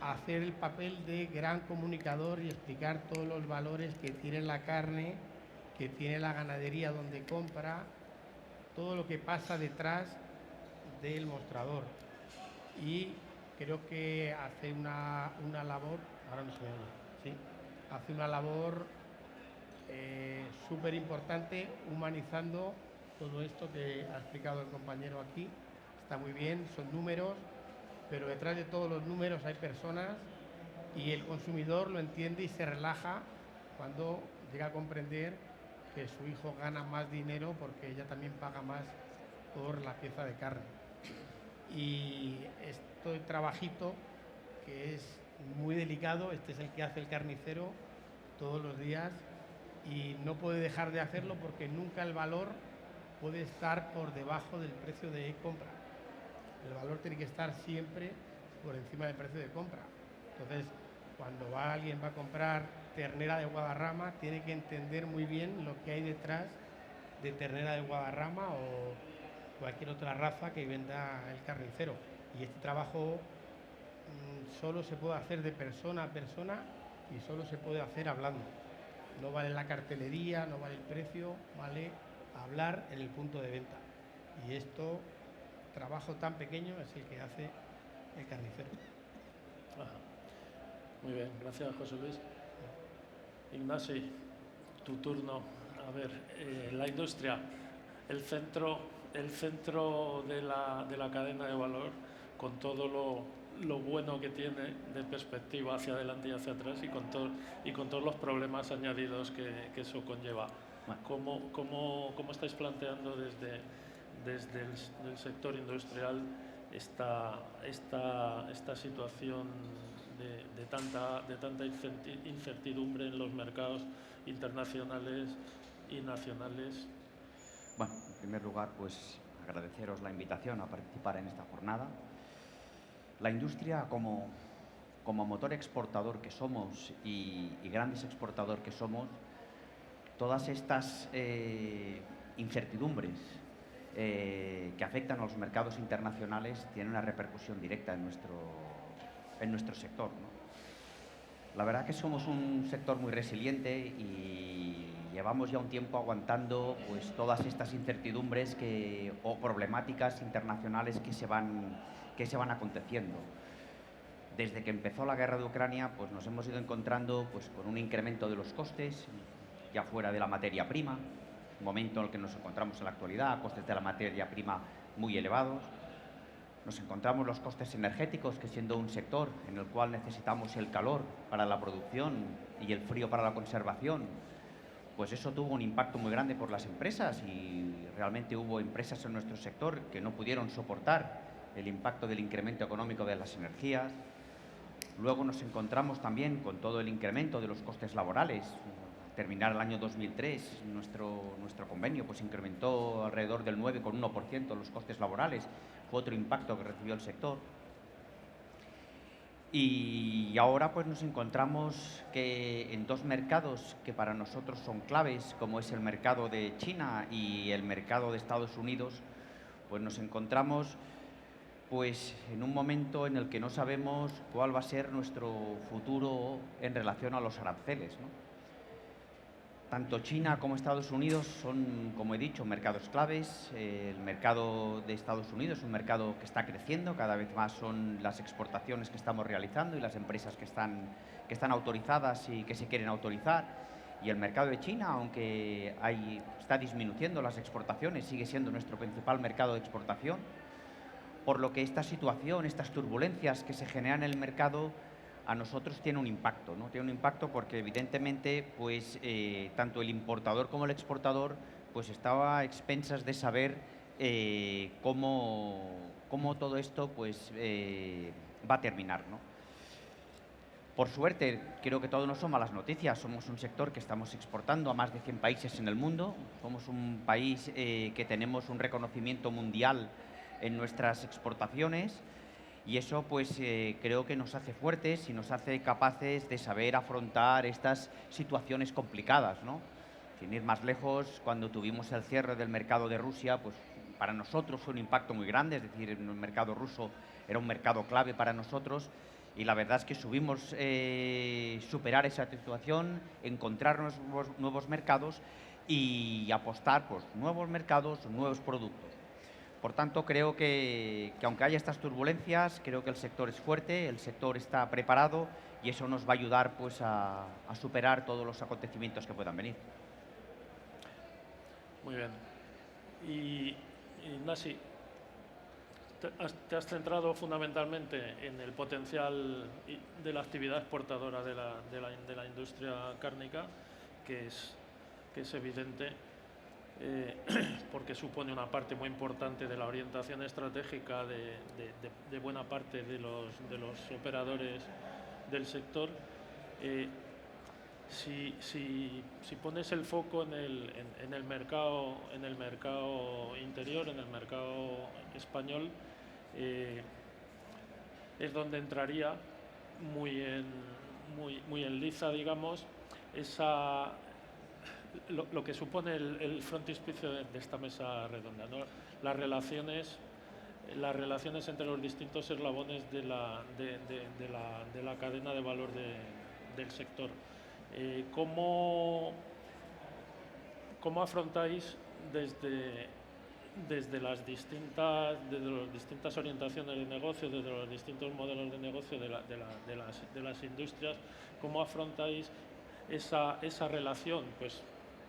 Speaker 8: hacer el papel de gran comunicador y explicar todos los valores que tiene la carne, que tiene la ganadería donde compra, todo lo que pasa detrás del mostrador. Y creo que hace una labor, ahora no se me oye, ¿sí? Hace una labor súper importante humanizando todo esto que ha explicado el compañero aquí. Está muy bien, son números, pero detrás de todos los números hay personas, y el consumidor lo entiende y se relaja cuando llega a comprender que su hijo gana más dinero porque ella también paga más por la pieza de carne. Y este trabajito, que es muy delicado, este es el que hace el carnicero todos los días, y no puede dejar de hacerlo porque nunca el valor puede estar por debajo del precio de compra. El valor tiene que estar siempre por encima del precio de compra. Entonces, cuando alguien va a comprar ternera de Guadarrama, tiene que entender muy bien lo que hay detrás de ternera de Guadarrama o cualquier otra raza que venda el carnicero. Y este trabajo solo se puede hacer de persona a persona y solo se puede hacer hablando. No vale la cartelería, no vale el precio, vale hablar en el punto de venta. Y esto, trabajo tan pequeño, es el que hace el carnicero.
Speaker 5: Ajá. Muy bien, gracias José Luis. Ignasi, tu turno. A ver, la industria, el centro de la cadena de valor, con todo lo bueno que tiene de perspectiva hacia adelante y hacia atrás, y con todos los problemas añadidos que eso conlleva.
Speaker 9: Bueno.
Speaker 5: ¿Cómo estáis planteando desde el sector industrial esta situación de tanta incertidumbre en los mercados internacionales y nacionales?
Speaker 9: Bueno, en primer lugar, pues agradeceros la invitación a participar en esta jornada. La industria, como motor exportador que somos y grandes exportador que somos, todas estas incertidumbres que afectan a los mercados internacionales tienen una repercusión directa en nuestro sector, ¿no? La verdad que somos un sector muy resiliente y llevamos ya un tiempo aguantando pues todas estas incertidumbres o problemáticas internacionales que se van aconteciendo. Desde que empezó la guerra de Ucrania, pues nos hemos ido encontrando pues con un incremento de los costes, ya fuera de la materia prima, momento en el que nos encontramos en la actualidad, costes de la materia prima muy elevados. Nos encontramos los costes energéticos, que siendo un sector en el cual necesitamos el calor para la producción y el frío para la conservación, pues eso tuvo un impacto muy grande por las empresas, y realmente hubo empresas en nuestro sector que no pudieron soportar el impacto del incremento económico de las energías. Luego nos encontramos también con todo el incremento de los costes laborales. Al terminar el año 2003, nuestro convenio pues incrementó alrededor del 9,1% los costes laborales. Fue otro impacto que recibió el sector. Y ahora pues nos encontramos que en dos mercados que para nosotros son claves, como es el mercado de China y el mercado de Estados Unidos, pues nos encontramos pues en un momento en el que no sabemos cuál va a ser nuestro futuro en relación a los aranceles, ¿no? Tanto China como Estados Unidos son, como he dicho, mercados claves. El mercado de Estados Unidos es un mercado que está creciendo, cada vez más son las exportaciones que estamos realizando y las empresas que están autorizadas y que se quieren autorizar. Y el mercado de China, aunque está disminuyendo las exportaciones, sigue siendo nuestro principal mercado de exportación. Por lo que esta situación, estas turbulencias que se generan en el mercado, a nosotros tiene un impacto, ¿no? Tiene un impacto porque evidentemente pues, tanto el importador como el exportador pues estaba a expensas de saber cómo todo esto pues, va a terminar, ¿no? Por suerte, creo que todo no son malas noticias. Somos un sector que estamos exportando a más de 100 países en el mundo. Somos un país que tenemos un reconocimiento mundial en nuestras exportaciones y eso pues creo que nos hace fuertes y nos hace capaces de saber afrontar estas situaciones complicadas, ¿no? Sin ir más lejos, cuando tuvimos el cierre del mercado de Rusia, pues para nosotros fue un impacto muy grande, es decir, el mercado ruso era un mercado clave para nosotros. Y la verdad es que subimos superar esa situación, encontrar nuevos mercados y apostar por nuevos mercados, nuevos productos. Por tanto, creo que aunque haya estas turbulencias, creo que el sector es fuerte, el sector está preparado y eso nos va a ayudar pues, a superar todos los acontecimientos que puedan venir.
Speaker 5: Muy bien. Y Nasi, te has centrado fundamentalmente en el potencial de la actividad exportadora de la industria cárnica, que es evidente, porque supone una parte muy importante de la orientación estratégica de buena parte de los operadores del sector. Si pones el foco en el mercado interior, en el mercado español, es donde entraría muy en liza, digamos, lo que supone el frontispicio de esta mesa redonda, ¿no? Las relaciones entre los distintos eslabones de la cadena de valor del sector. ¿Cómo afrontáis desde las distintas orientaciones de negocio, desde los distintos modelos de negocio de las industrias, cómo afrontáis esa relación? Pues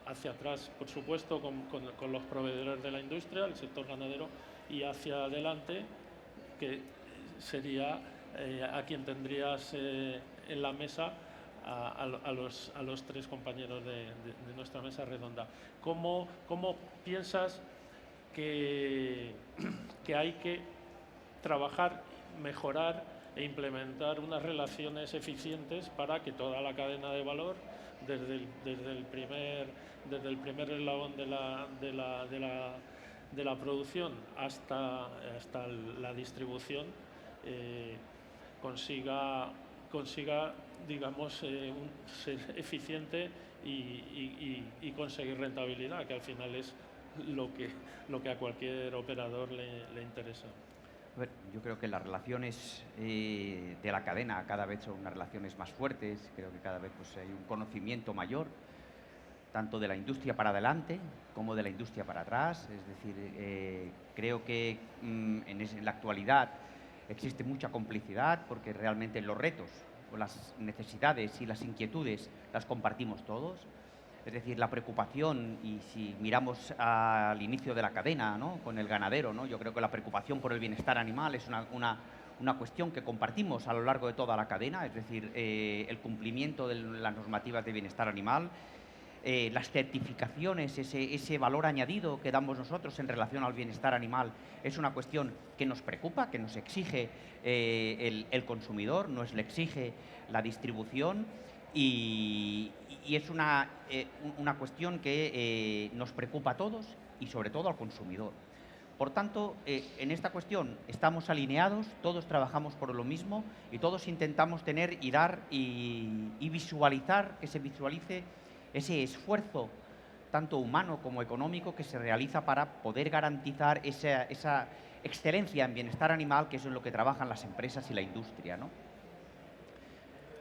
Speaker 5: hacia atrás, por supuesto, con los proveedores de la industria, el sector ganadero, y hacia adelante, que sería a quien tendrías en la mesa a los tres compañeros de nuestra mesa redonda. ¿Cómo piensas que hay que trabajar, mejorar e implementar unas relaciones eficientes para que toda la cadena de valor, desde el primer eslabón de la producción hasta la distribución, consiga digamos, ser eficiente y conseguir rentabilidad, que al final es lo que a cualquier operador le interesa?
Speaker 9: A ver, yo creo que las relaciones de la cadena cada vez son unas relaciones más fuertes. Creo que cada vez pues, hay un conocimiento mayor, tanto de la industria para adelante como de la industria para atrás. Es decir, creo que en la actualidad existe mucha complicidad porque realmente los retos, las necesidades y las inquietudes las compartimos todos. Es decir, la preocupación, y si miramos al inicio de la cadena, ¿no?, con el ganadero, ¿no?, yo creo que la preocupación por el bienestar animal es una cuestión que compartimos a lo largo de toda la cadena. Es decir, el cumplimiento de las normativas de bienestar animal, las certificaciones, ese valor añadido que damos nosotros en relación al bienestar animal, es una cuestión que nos preocupa, que nos exige el consumidor, nos le exige la distribución, y es una cuestión que nos preocupa a todos y sobre todo al consumidor. Por tanto, en esta cuestión estamos alineados, todos trabajamos por lo mismo y todos intentamos tener y dar y visualizar, que se visualice ese esfuerzo tanto humano como económico que se realiza para poder garantizar esa excelencia en bienestar animal, que es en lo que trabajan las empresas y la industria, ¿no?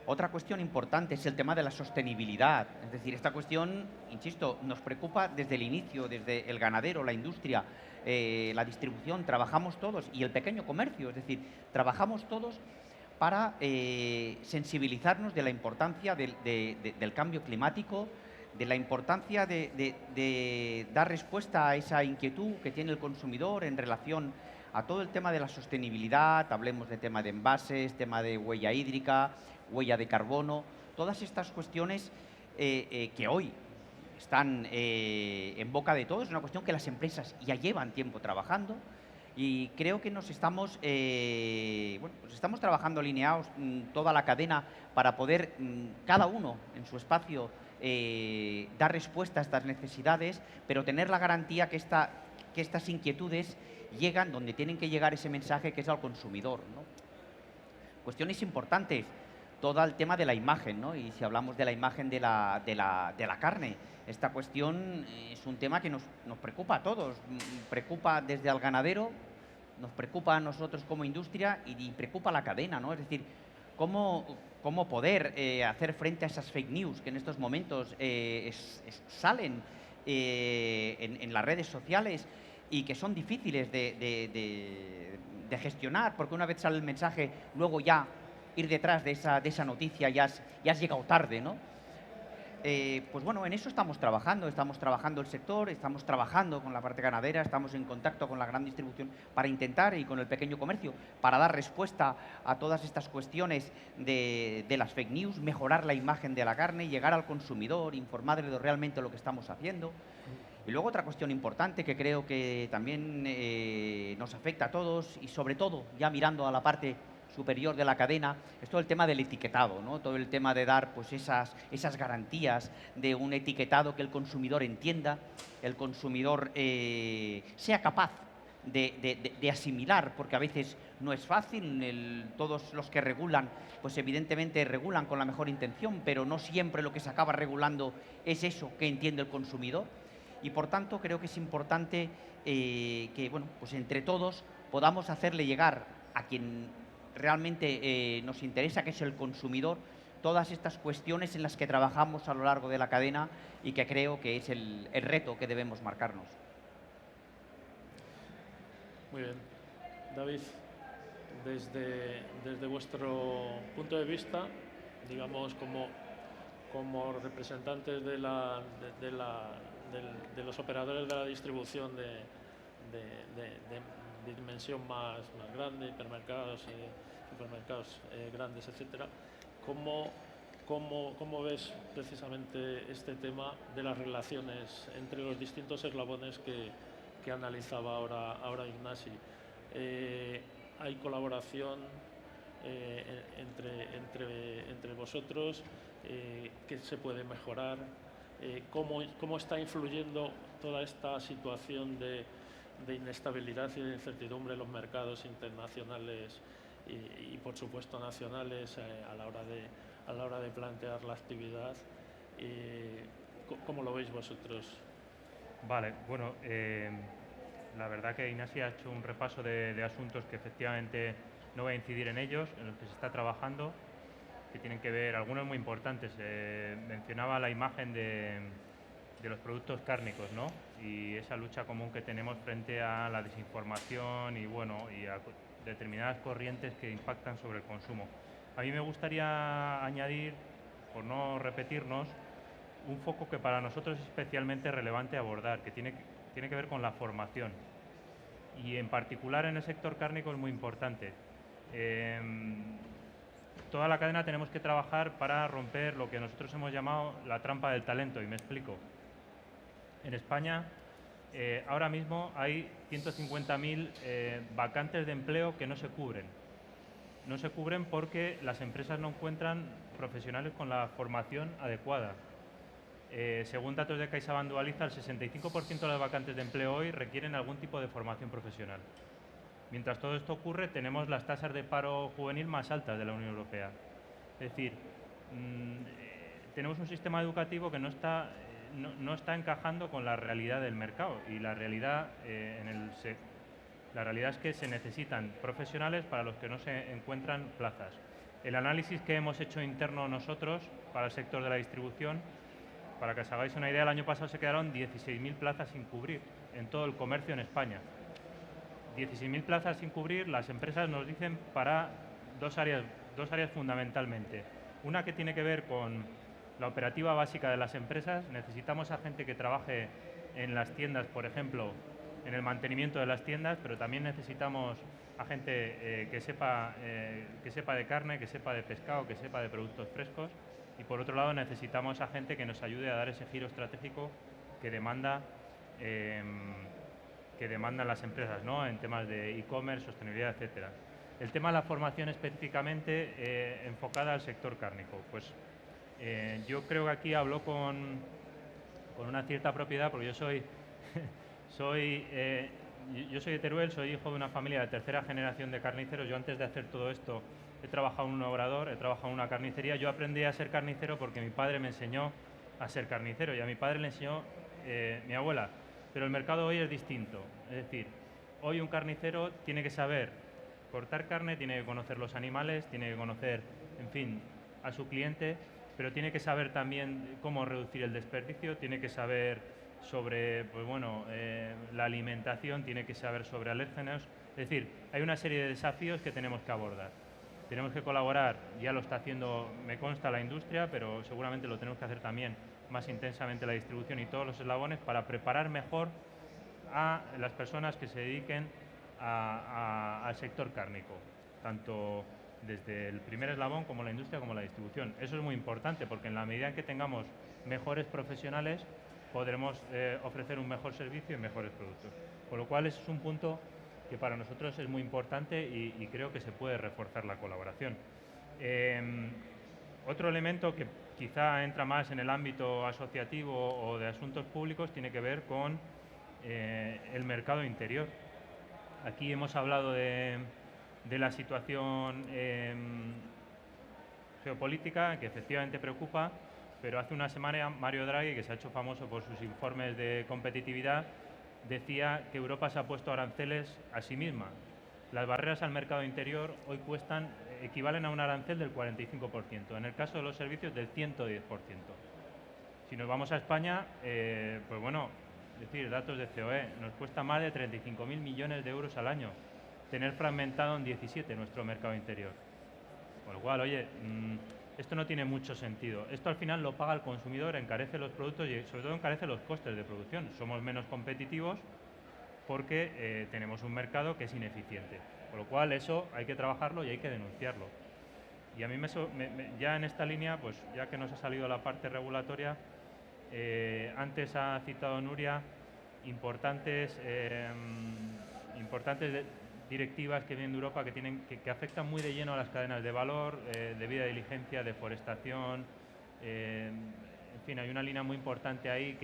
Speaker 9: Otra cuestión importante es el tema de la sostenibilidad. Es decir, esta cuestión, insisto, nos preocupa desde el inicio, desde el ganadero, la industria, la distribución, trabajamos todos, y el pequeño comercio. Es decir, trabajamos todos para sensibilizarnos de la importancia del cambio climático, de la importancia de dar respuesta a esa inquietud que tiene el consumidor en relación a todo el tema de la sostenibilidad. Hablemos de tema de envases, tema de huella hídrica, huella de carbono, todas estas cuestiones que hoy están en boca de todos, es una cuestión que las empresas ya llevan tiempo trabajando y creo que nos estamos, pues estamos trabajando alineados toda la cadena para poder cada uno en su espacio dar respuesta a estas necesidades, pero tener la garantía que estas inquietudes llegan donde tienen que llegar ese mensaje, que es al consumidor, ¿no? Cuestiones importantes, todo el tema de la imagen, ¿no? Y si hablamos de la imagen de la carne, esta cuestión es un tema que nos preocupa a todos, preocupa desde al ganadero, nos preocupa a nosotros como industria y preocupa a la cadena, ¿no? Es decir, cómo poder hacer frente a esas fake news que en estos momentos salen en las redes sociales y que son difíciles de gestionar, porque una vez sale el mensaje, luego ya ir detrás de esa noticia ya has llegado tarde, ¿no? Pues bueno, en eso estamos trabajando el sector, estamos trabajando con la parte ganadera, estamos en contacto con la gran distribución para intentar, y con el pequeño comercio, para dar respuesta a todas estas cuestiones de las fake news, mejorar la imagen de la carne, llegar al consumidor, informarle de realmente lo que estamos haciendo. Y luego otra cuestión importante que creo que también nos afecta a todos y sobre todo, ya mirando a la parte superior de la cadena, es todo el tema del etiquetado, ¿no? Todo el tema de dar pues esas garantías de un etiquetado que el consumidor entienda, el consumidor sea capaz de asimilar, porque a veces no es fácil, todos los que regulan, pues evidentemente regulan con la mejor intención, pero no siempre lo que se acaba regulando es eso que entiende el consumidor. Y por tanto creo que es importante que, bueno, pues entre todos podamos hacerle llegar a quien realmente nos interesa, que es el consumidor, todas estas cuestiones en las que trabajamos a lo largo de la cadena y que creo que es el reto que debemos marcarnos.
Speaker 5: Muy bien. David, desde vuestro punto de vista, digamos como representantes de los operadores de la distribución de dimensión más grande, hipermercados, supermercados grandes, etcétera, ¿cómo ves precisamente este tema de las relaciones entre los distintos eslabones que analizaba ahora Ignasi? ¿Hay colaboración entre vosotros? ¿Qué se puede mejorar? ¿Cómo está influyendo toda esta situación de inestabilidad y de incertidumbre en los mercados internacionales y por supuesto nacionales a la hora de plantear la actividad? ¿Cómo lo veis vosotros?
Speaker 6: Vale, bueno, la verdad que Ignasi ha hecho un repaso de asuntos que efectivamente no voy a incidir en ellos, en los que se está trabajando, que tienen que ver, algunos muy importantes. Mencionaba la imagen de los productos cárnicos, ¿no? Y esa lucha común que tenemos frente a la desinformación y, bueno, y a determinadas corrientes que impactan sobre el consumo. A mí me gustaría añadir, por no repetirnos, un foco que para nosotros es especialmente relevante abordar, que tiene que ver con la formación. Y en particular en el sector cárnico es muy importante. Toda la cadena tenemos que trabajar para romper lo que nosotros hemos llamado la trampa del talento, y me explico. En España ahora mismo hay 150.000 vacantes de empleo que no se cubren. No se cubren porque las empresas no encuentran profesionales con la formación adecuada. Según datos de CaixaBank Dualiza, el 65% de las vacantes de empleo hoy requieren algún tipo de formación profesional. Mientras todo esto ocurre, tenemos las tasas de paro juvenil más altas de la Unión Europea. Es decir, tenemos un sistema educativo que no está encajando con la realidad del mercado, y la realidad, la realidad es que se necesitan profesionales para los que no se encuentran plazas. El análisis que hemos hecho interno nosotros para el sector de la distribución, para que os hagáis una idea, el año pasado se quedaron 16.000 plazas sin cubrir en todo el comercio en España. 16.000 plazas sin cubrir, las empresas nos dicen para dos áreas fundamentalmente. Una que tiene que ver con la operativa básica de las empresas. Necesitamos a gente que trabaje en las tiendas, por ejemplo, en el mantenimiento de las tiendas, pero también necesitamos a gente que sepa de carne, que sepa de pescado, que sepa de productos frescos, y por otro lado necesitamos a gente que nos ayude a dar ese giro estratégico que demandan las empresas, ¿no? En temas de e-commerce, sostenibilidad, etcétera. El tema de la formación específicamente enfocada al sector cárnico, pues yo creo que aquí hablo con una cierta propiedad, porque yo soy de Teruel, soy hijo de una familia de tercera generación de carniceros. Yo antes de hacer todo esto he trabajado en un obrador, he trabajado en una carnicería. Yo aprendí a ser carnicero porque mi padre me enseñó a ser carnicero y a mi padre le enseñó mi abuela. Pero el mercado hoy es distinto. Es decir, hoy un carnicero tiene que saber cortar carne, tiene que conocer los animales, tiene que conocer, en fin, a su cliente, pero tiene que saber también cómo reducir el desperdicio, tiene que saber sobre la alimentación, tiene que saber sobre alérgenos. Es decir, hay una serie de desafíos que tenemos que abordar. Tenemos que colaborar, ya lo está haciendo, me consta, la industria, pero seguramente lo tenemos que hacer también más intensamente la distribución y todos los eslabones para preparar mejor a las personas que se dediquen al sector cárnico, tanto desde el primer eslabón como la industria como la distribución. Eso es muy importante porque en la medida en que tengamos mejores profesionales podremos ofrecer un mejor servicio y mejores productos. Con lo cual ese es un punto que para nosotros es muy importante y creo que se puede reforzar la colaboración. Otro elemento que quizá entra más en el ámbito asociativo o de asuntos públicos tiene que ver con el mercado interior. Aquí hemos hablado de la situación geopolítica, que efectivamente preocupa, pero hace una semana Mario Draghi, que se ha hecho famoso por sus informes de competitividad, decía que Europa se ha puesto aranceles a sí misma. Las barreras al mercado interior hoy equivalen a un arancel del 45%, en el caso de los servicios del 110%. Si nos vamos a España, pues bueno, es decir, datos de COE, nos cuesta más de 35.000 millones de euros al año tener fragmentado en 17 nuestro mercado interior. Con lo cual, oye, esto no tiene mucho sentido. Esto al final lo paga el consumidor, encarece los productos y sobre todo encarece los costes de producción. Somos menos competitivos porque tenemos un mercado que es ineficiente. Con lo cual eso hay que trabajarlo y hay que denunciarlo. Y a mí ya en esta línea, pues ya que nos ha salido la parte regulatoria, antes ha citado Nuria importantes directivas que vienen de Europa que afectan muy de lleno a las cadenas de valor, debida diligencia, deforestación, en fin, hay una línea muy importante ahí,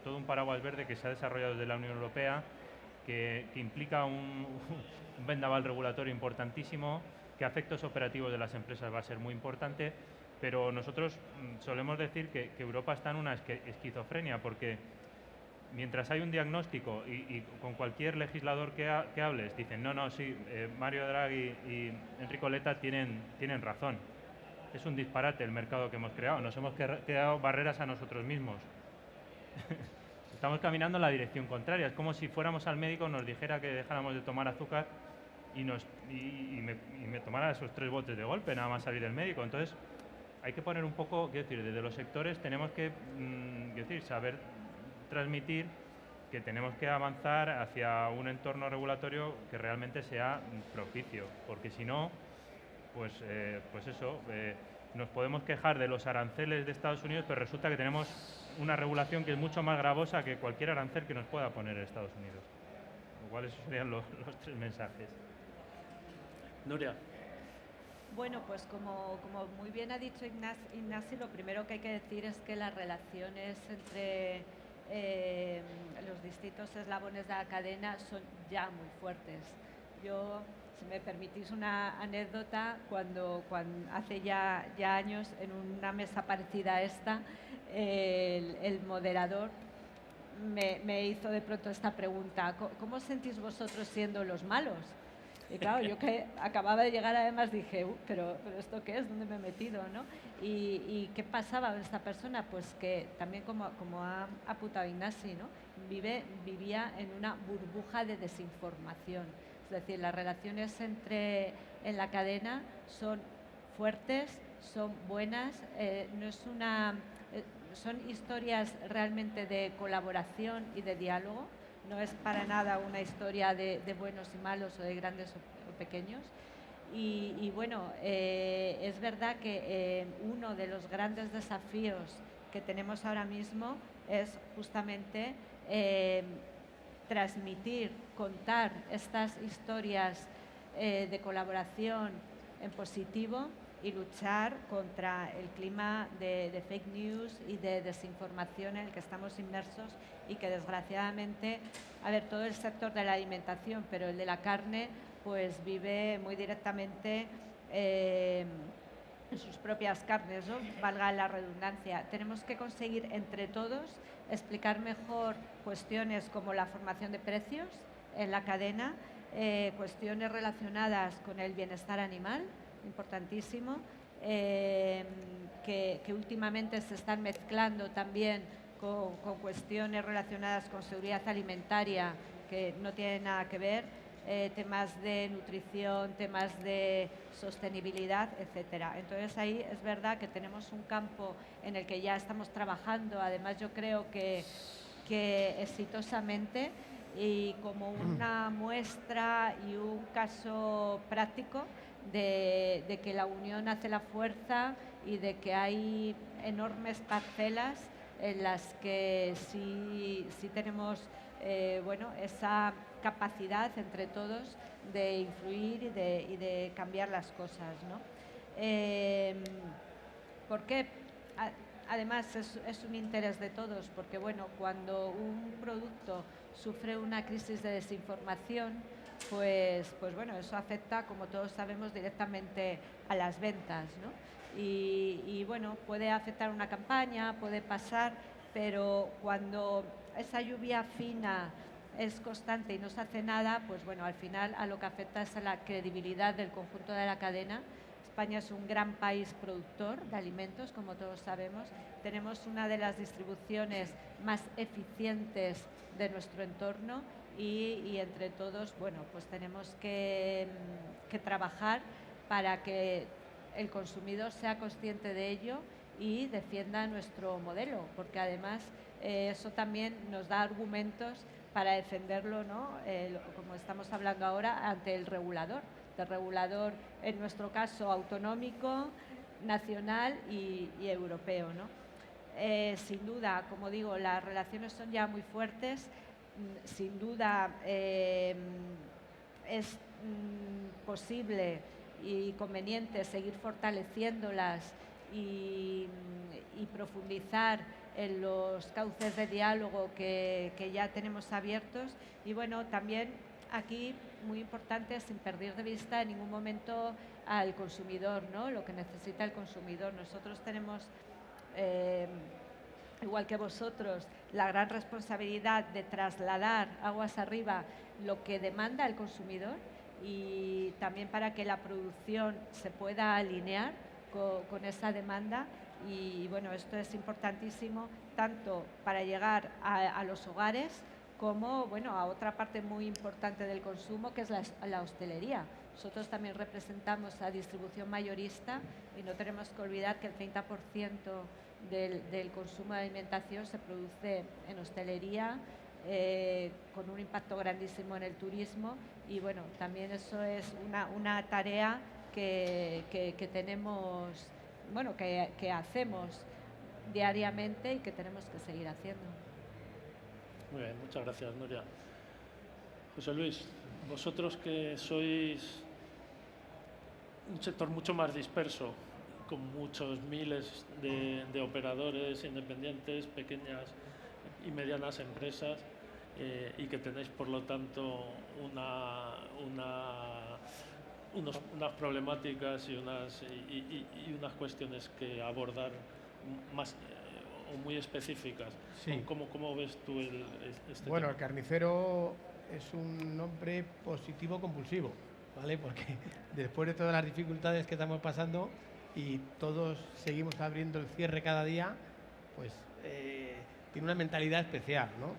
Speaker 6: todo un paraguas verde que se ha desarrollado desde la Unión Europea, que implica un vendaval regulatorio importantísimo, que a efectos operativos de las empresas va a ser muy importante, pero nosotros solemos decir que Europa está en una esquizofrenia, porque mientras hay un diagnóstico y con cualquier legislador que hables, dicen, no, sí, Mario Draghi y Enrico Letta tienen razón. Es un disparate el mercado que hemos creado, nos hemos creado barreras a nosotros mismos. Estamos caminando en la dirección contraria, es como si fuéramos al médico, nos dijera que dejáramos de tomar azúcar y me tomara esos 3 botes de golpe, nada más salir del médico. Entonces, hay que poner un poco, quiero decir, desde los sectores tenemos que saber transmitir que tenemos que avanzar hacia un entorno regulatorio que realmente sea propicio, porque si no, pues eso, nos podemos quejar de los aranceles de Estados Unidos, pero resulta que tenemos una regulación que es mucho más gravosa que cualquier arancel que nos pueda poner Estados Unidos. Con lo cual esos serían los 3 mensajes.
Speaker 5: Nuria.
Speaker 7: Bueno, pues como muy bien ha dicho Ignasi, lo primero que hay que decir es que las relaciones entre los distintos eslabones de la cadena son ya muy fuertes. Yo, si me permitís una anécdota, cuando hace ya años, en una mesa parecida a esta, el moderador me hizo de pronto esta pregunta: ¿cómo os sentís vosotros siendo los malos? Y claro, yo que acababa de llegar además dije, pero ¿esto qué es? ¿Dónde me he metido? ¿No? ¿Y qué pasaba con esta persona? Pues que también, como ha apuntado Ignasi, ¿no? Vivía en una burbuja de desinformación. Es decir, las relaciones en la cadena son fuertes, son buenas, son historias realmente de colaboración y de diálogo. no es para nada una historia de buenos y malos o de grandes o pequeños. Y bueno, es verdad que uno de los grandes desafíos que tenemos ahora mismo es justamente transmitir, contar estas historias de colaboración en positivo y luchar contra el clima de fake news y de desinformación en el que estamos inmersos y que desgraciadamente, a ver, todo el sector de la alimentación, pero el de la carne, pues vive muy directamente en sus propias carnes, ¿no? Valga la redundancia. Tenemos que conseguir entre todos explicar mejor cuestiones como la formación de precios en la cadena, cuestiones relacionadas con el bienestar animal, importantísimo, que últimamente se están mezclando también con cuestiones relacionadas con seguridad alimentaria que no tienen nada que ver, temas de nutrición, temas de sostenibilidad, etcétera. Entonces ahí es verdad que tenemos un campo en el que ya estamos trabajando, además yo creo que exitosamente, y como una muestra y un caso práctico de que la unión hace la fuerza y de que hay enormes parcelas en las que sí tenemos bueno, esa capacidad entre todos de influir y de cambiar las cosas, ¿no? ¿Por qué? Además es un interés de todos, porque bueno, cuando un producto sufre una crisis de desinformación, pues bueno, eso afecta, como todos sabemos, directamente a las ventas, ¿no? Y bueno, puede afectar una campaña, puede pasar, pero cuando esa lluvia fina es constante y no se hace nada, pues bueno, al final a lo que afecta es a la credibilidad del conjunto de la cadena. España es un gran país productor de alimentos, como todos sabemos. Tenemos una de las distribuciones más eficientes de nuestro entorno y entre todos, bueno, pues tenemos que trabajar para que el consumidor sea consciente de ello y defienda nuestro modelo, porque además eso también nos da argumentos para defenderlo, ¿no? Como estamos hablando ahora, ante el regulador. El regulador, en nuestro caso, autonómico, nacional y europeo, ¿no? Sin duda, como digo, las relaciones son ya muy fuertes. Sin duda es posible y conveniente seguir fortaleciéndolas y profundizar en los cauces de diálogo que ya tenemos abiertos. Y bueno, también aquí muy importante, sin perder de vista en ningún momento al consumidor, ¿no? Lo que necesita el consumidor. Nosotros tenemos, igual que vosotros, la gran responsabilidad de trasladar aguas arriba lo que demanda el consumidor y también para que la producción se pueda alinear con esa demanda. Y bueno, esto es importantísimo tanto para llegar a los hogares como bueno, a otra parte muy importante del consumo, que es la hostelería. Nosotros también representamos a distribución mayorista y no tenemos que olvidar que el 30% del consumo de alimentación se produce en hostelería, con un impacto grandísimo en el turismo. Y bueno, también eso es una tarea que tenemos, bueno, que hacemos diariamente y que tenemos que seguir haciendo.
Speaker 5: Muy bien, muchas gracias, Nuria. José Luis, vosotros que sois un sector mucho más disperso, con muchos miles de operadores independientes, pequeñas y medianas empresas, y que tenéis, por lo tanto, unas problemáticas y unas cuestiones que abordar más o muy específicas.
Speaker 8: Sí.
Speaker 5: ¿Cómo ves tú este
Speaker 8: Bueno,
Speaker 5: tema?
Speaker 8: el carnicero es un nombre positivo compulsivo, ¿vale? Porque después de todas las dificultades que estamos pasando y todos seguimos abriendo el cierre cada día, pues tiene una mentalidad especial, ¿no?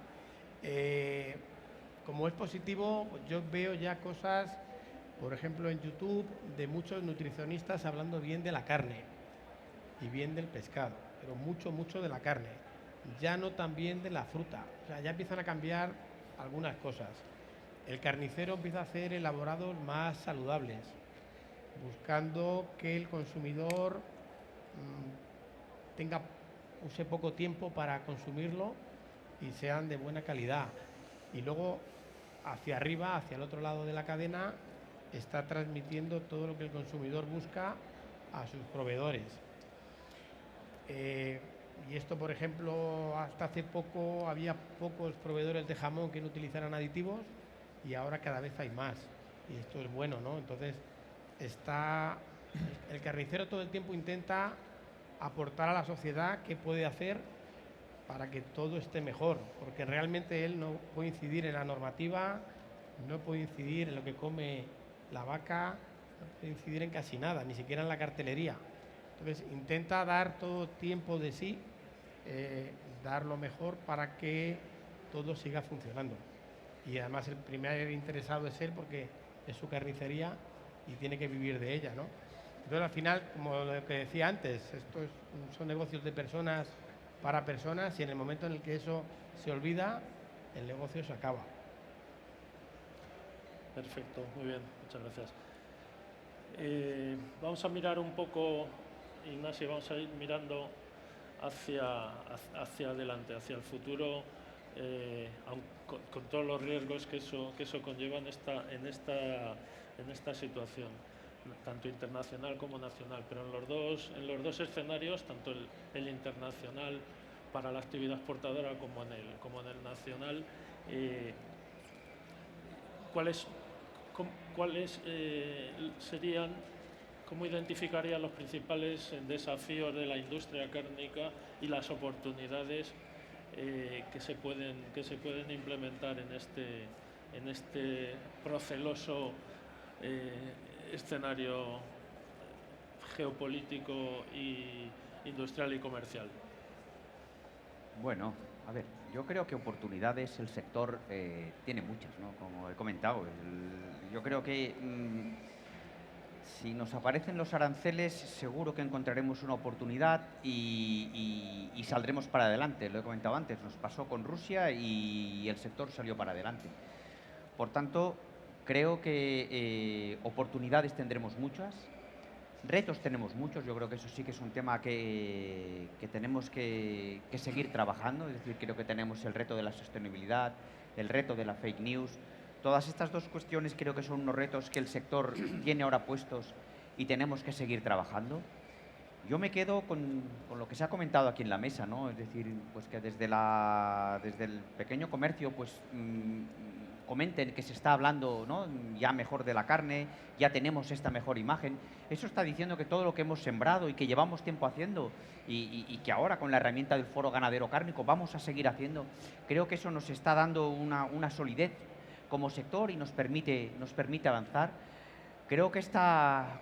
Speaker 8: Como es positivo, pues yo veo ya cosas, por ejemplo en YouTube, de muchos nutricionistas hablando bien de la carne y bien del pescado, pero mucho de la carne, ya no tan bien de la fruta. O sea, ya empiezan a cambiar algunas cosas. El carnicero empieza a hacer elaborados más saludables, buscando que el consumidor use poco tiempo para consumirlo y sean de buena calidad. Y luego, hacia arriba, hacia el otro lado de la cadena, está transmitiendo todo lo que el consumidor busca a sus proveedores. Y esto, por ejemplo, hasta hace poco había pocos proveedores de jamón que no utilizaran aditivos y ahora cada vez hay más. Y esto es bueno, ¿no? Entonces, el carnicero todo el tiempo intenta aportar a la sociedad qué puede hacer para que todo esté mejor, porque realmente él no puede incidir en la normativa, no puede incidir en lo que come la vaca, no puede incidir en casi nada, ni siquiera en la cartelería. Entonces intenta dar todo tiempo de sí, dar lo mejor para que todo siga funcionando. Y además el primer interesado es él porque es su carnicería y tiene que vivir de ella, ¿no? Entonces al final, como lo que decía antes, son negocios de personas para personas y en el momento en el que eso se olvida, el negocio se acaba.
Speaker 5: Perfecto, muy bien, muchas gracias. Vamos a mirar un poco, Ignacio, vamos a ir mirando hacia adelante, hacia el futuro, con todos los riesgos que eso conlleva en esta situación, tanto internacional como nacional, pero en los dos escenarios, tanto el internacional para la actividad exportadora como en el nacional, ¿cuáles serían, cómo identificarían los principales desafíos de la industria cárnica y las oportunidades que se pueden implementar en este proceloso escenario geopolítico y industrial y comercial?
Speaker 9: Bueno, a ver, yo creo que oportunidades el sector tiene muchas, ¿no? Como he comentado, yo creo que si nos aparecen los aranceles seguro que encontraremos una oportunidad y saldremos para adelante. Lo he comentado antes, nos pasó con Rusia y el sector salió para adelante. Por tanto, creo que oportunidades tendremos muchas, retos tenemos muchos. Yo creo que eso sí que es un tema que tenemos que seguir trabajando. Es decir, creo que tenemos el reto de la sostenibilidad, el reto de la fake news. Todas estas dos cuestiones creo que son unos retos que el sector tiene ahora puestos y tenemos que seguir trabajando. Yo me quedo con lo que se ha comentado aquí en la mesa, ¿no? Es decir, pues que desde el pequeño comercio, pues comenten que se está hablando, ¿no?, ya mejor de la carne, ya tenemos esta mejor imagen. Eso está diciendo que todo lo que hemos sembrado y que llevamos tiempo haciendo y que ahora con la herramienta del Foro Ganadero Cárnico vamos a seguir haciendo, creo que eso nos está dando una solidez como sector y nos permite avanzar. Creo que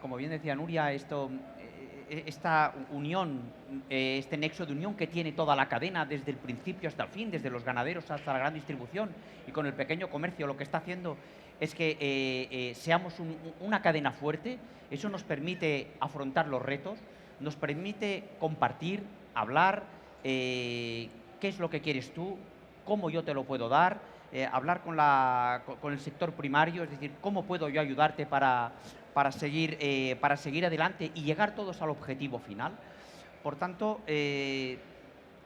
Speaker 9: como bien decía Nuria, esta unión, este nexo de unión que tiene toda la cadena desde el principio hasta el fin, desde los ganaderos hasta la gran distribución y con el pequeño comercio, lo que está haciendo es que seamos una cadena fuerte. Eso nos permite afrontar los retos, nos permite compartir, hablar, qué es lo que quieres tú, cómo yo te lo puedo dar, hablar con el sector primario, es decir, cómo puedo yo ayudarte para seguir adelante y llegar todos al objetivo final. Por tanto,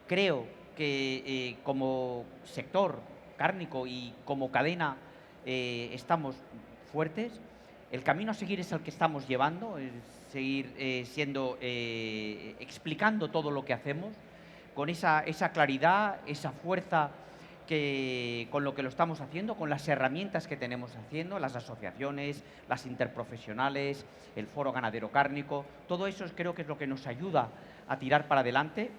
Speaker 9: creo que como sector cárnico y como cadena estamos fuertes. El camino a seguir es el que estamos llevando, es seguir explicando todo lo que hacemos, con esa claridad, esa fuerza con lo que lo estamos haciendo, con las herramientas que tenemos haciendo, las asociaciones, las interprofesionales, el Foro Ganadero Cárnico, todo eso creo que es lo que nos ayuda a tirar para adelante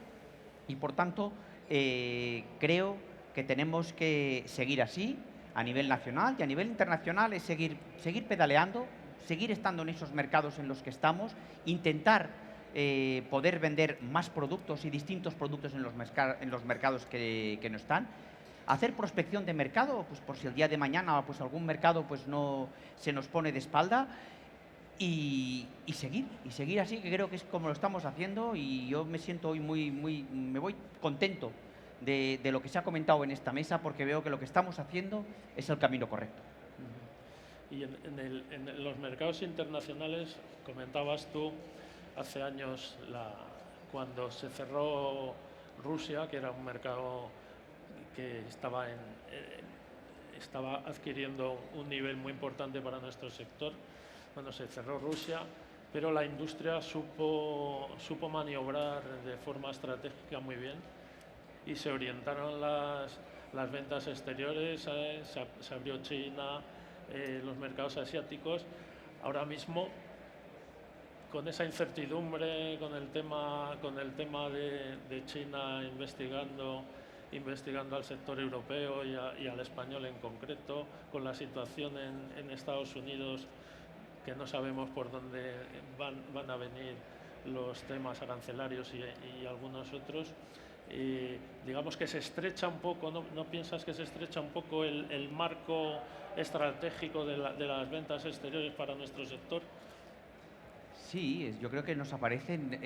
Speaker 9: y, por tanto, creo que tenemos que seguir así a nivel nacional y a nivel internacional, es seguir pedaleando, seguir estando en esos mercados en los que estamos, intentar poder vender más productos y distintos productos en los mercados que no están. Hacer prospección de mercado, pues por si el día de mañana pues algún mercado pues no se nos pone de espalda y seguir así, que creo que es como lo estamos haciendo y yo me siento hoy me voy contento de lo que se ha comentado en esta mesa, porque veo que lo que estamos haciendo es el camino correcto.
Speaker 5: Y en los mercados internacionales, comentabas tú hace años cuando se cerró Rusia, que era un mercado que estaba adquiriendo un nivel muy importante para nuestro sector. Bueno, se cerró Rusia, pero la industria supo maniobrar de forma estratégica muy bien y se orientaron las ventas exteriores, se abrió China, los mercados asiáticos. Ahora mismo, con esa incertidumbre, con el tema de China investigando al sector europeo y al español en concreto, con la situación en Estados Unidos, que no sabemos por dónde van a venir los temas arancelarios y algunos otros, digamos que se estrecha un poco, ¿no piensas que se estrecha un poco el marco estratégico de las ventas exteriores para nuestro sector?
Speaker 9: Sí, yo creo que nos aparecen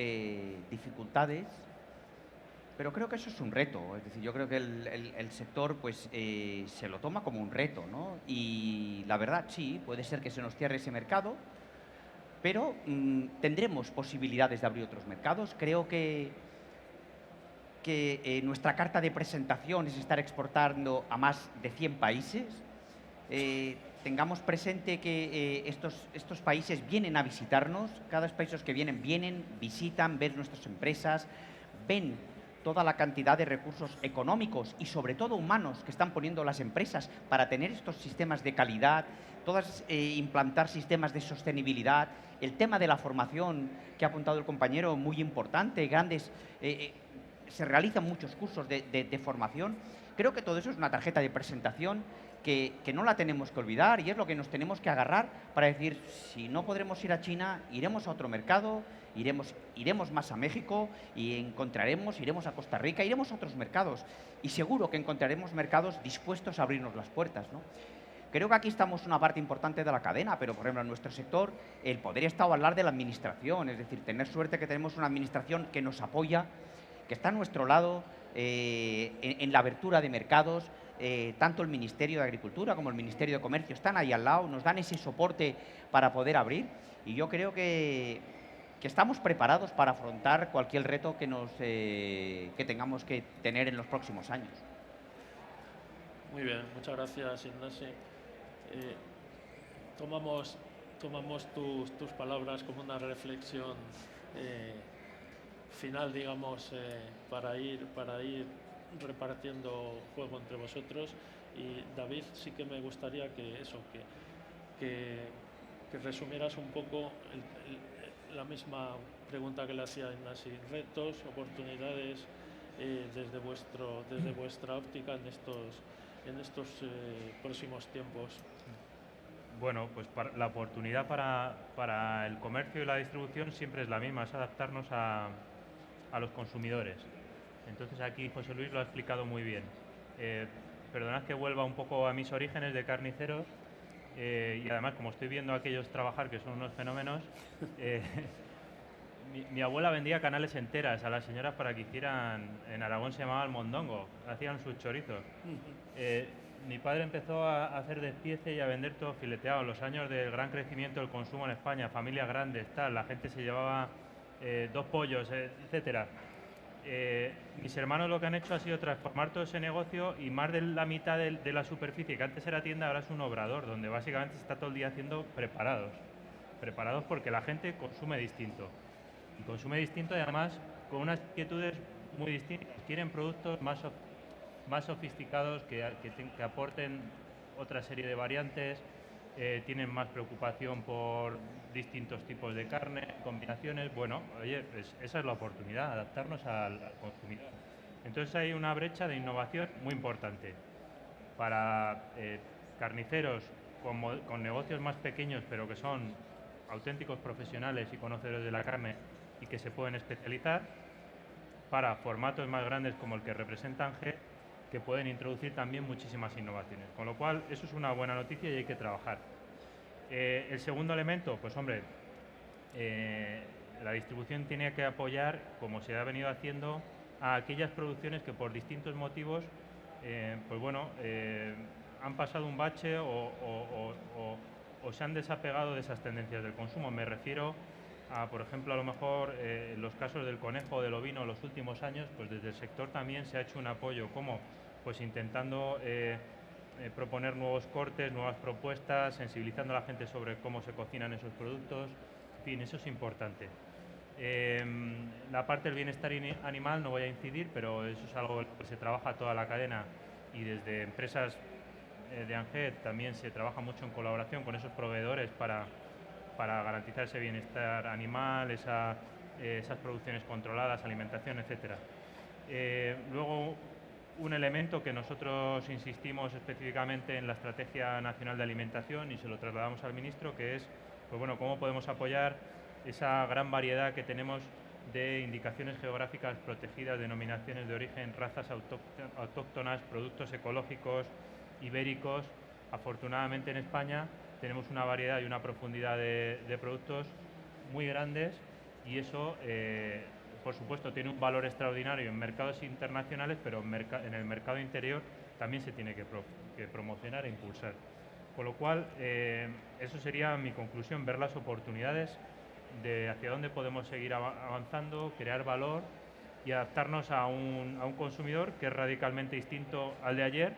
Speaker 9: dificultades, pero creo que eso es un reto. Es decir, yo creo que el sector pues, se lo toma como un reto, ¿no? Y la verdad, sí, puede ser que se nos cierre ese mercado, pero tendremos posibilidades de abrir otros mercados. Creo que nuestra carta de presentación es estar exportando a más de 100 países. Tengamos presente que estos países vienen a visitarnos. Cada país que vienen, visitan, ven nuestras empresas, ven toda la cantidad de recursos económicos y sobre todo humanos que están poniendo las empresas para tener estos sistemas de calidad, implantar sistemas de sostenibilidad. El tema de la formación que ha apuntado el compañero, muy importante, se realizan muchos cursos de formación. Creo que todo eso es una tarjeta de presentación que no la tenemos que olvidar y es lo que nos tenemos que agarrar para decir, si no podremos ir a China, iremos a otro mercado, iremos más a México y iremos a Costa Rica, iremos a otros mercados y seguro que encontraremos mercados dispuestos a abrirnos las puertas, ¿no? Creo que aquí estamos una parte importante de la cadena, pero por ejemplo en nuestro sector el poder está a hablar de la administración, es decir, tener suerte que tenemos una administración que nos apoya, que está a nuestro lado en la abertura de mercados. Tanto el Ministerio de Agricultura como el Ministerio de Comercio están ahí al lado, nos dan ese soporte para poder abrir y yo creo que estamos preparados para afrontar cualquier reto que tengamos que tener en los próximos años.
Speaker 5: Muy bien, muchas gracias, Ignasi. Tomamos tus palabras como una reflexión final, digamos, para ir repartiendo juego entre vosotros. Y David, sí que me gustaría que resumieras un poco la misma pregunta que le hacía Ignasi: retos, oportunidades desde vuestra óptica en estos próximos tiempos.
Speaker 6: Bueno, pues la oportunidad para el comercio y la distribución siempre es la misma, es adaptarnos a los consumidores. Entonces aquí José Luis lo ha explicado muy bien. Perdonad que vuelva un poco a mis orígenes de carniceros y además como estoy viendo a aquellos trabajar que son unos fenómenos, mi abuela vendía canales enteras a las señoras para que hicieran, en Aragón se llamaba el mondongo, hacían sus chorizos. Mi padre empezó a hacer despiece y a vender todo fileteado. En los años del gran crecimiento del consumo en España, familias grandes, tal, la gente se llevaba 2 pollos, etcétera. Mis hermanos lo que han hecho ha sido transformar todo ese negocio y más de la mitad de la superficie que antes era tienda ahora es un obrador, donde básicamente se está todo el día haciendo preparados porque la gente consume distinto y además con unas inquietudes muy distintas. Quieren productos más sofisticados que aporten otra serie de variantes, tienen más preocupación por distintos tipos de carne, combinaciones. Bueno, oye, pues esa es la oportunidad, adaptarnos al consumidor. Entonces hay una brecha de innovación muy importante para carniceros con negocios más pequeños, pero que son auténticos profesionales y conocedores de la carne y que se pueden especializar, para formatos más grandes como el que representa Ángel, que pueden introducir también muchísimas innovaciones. Con lo cual, eso es una buena noticia y hay que trabajar. El segundo elemento, pues hombre, la distribución tiene que apoyar, como se ha venido haciendo, a aquellas producciones que por distintos motivos pues bueno, han pasado un bache o se han desapegado de esas tendencias del consumo. Me refiero a, por ejemplo, a lo mejor los casos del conejo o del ovino en los últimos años, pues desde el sector también se ha hecho un apoyo, como pues intentando proponer nuevos cortes, nuevas propuestas, sensibilizando a la gente sobre cómo se cocinan esos productos. En fin, eso es importante. La parte del bienestar animal no voy a incidir, pero eso es algo que se trabaja toda la cadena y desde empresas de ANGED también se trabaja mucho en colaboración con esos proveedores para garantizar ese bienestar animal, esas producciones controladas, alimentación, etc. Luego, un elemento que nosotros insistimos específicamente en la Estrategia Nacional de Alimentación y se lo trasladamos al ministro, que es pues bueno, cómo podemos apoyar esa gran variedad que tenemos de indicaciones geográficas protegidas, denominaciones de origen, razas autóctonas, productos ecológicos, ibéricos. Afortunadamente en España tenemos una variedad y una profundidad de productos muy grandes y eso, por supuesto, tiene un valor extraordinario en mercados internacionales, pero en el mercado interior también se tiene que promocionar e impulsar. Con lo cual, eso sería mi conclusión, ver las oportunidades de hacia dónde podemos seguir avanzando, crear valor y adaptarnos a un consumidor que es radicalmente distinto al de ayer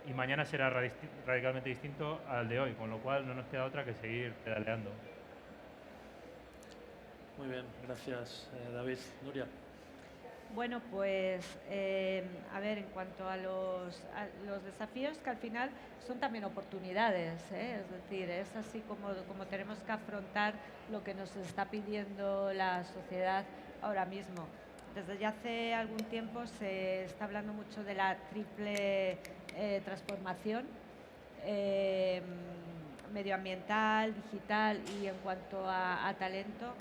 Speaker 6: y mañana será radicalmente distinto al de hoy, con lo cual no nos queda otra que seguir pedaleando.
Speaker 5: Muy bien, gracias David. Nuria.
Speaker 7: Bueno, pues a ver, en cuanto a los desafíos, que al final son también oportunidades, es decir, es así como tenemos que afrontar lo que nos está pidiendo la sociedad ahora mismo. Desde ya hace algún tiempo se está hablando mucho de la triple transformación medioambiental, digital y en cuanto a talento.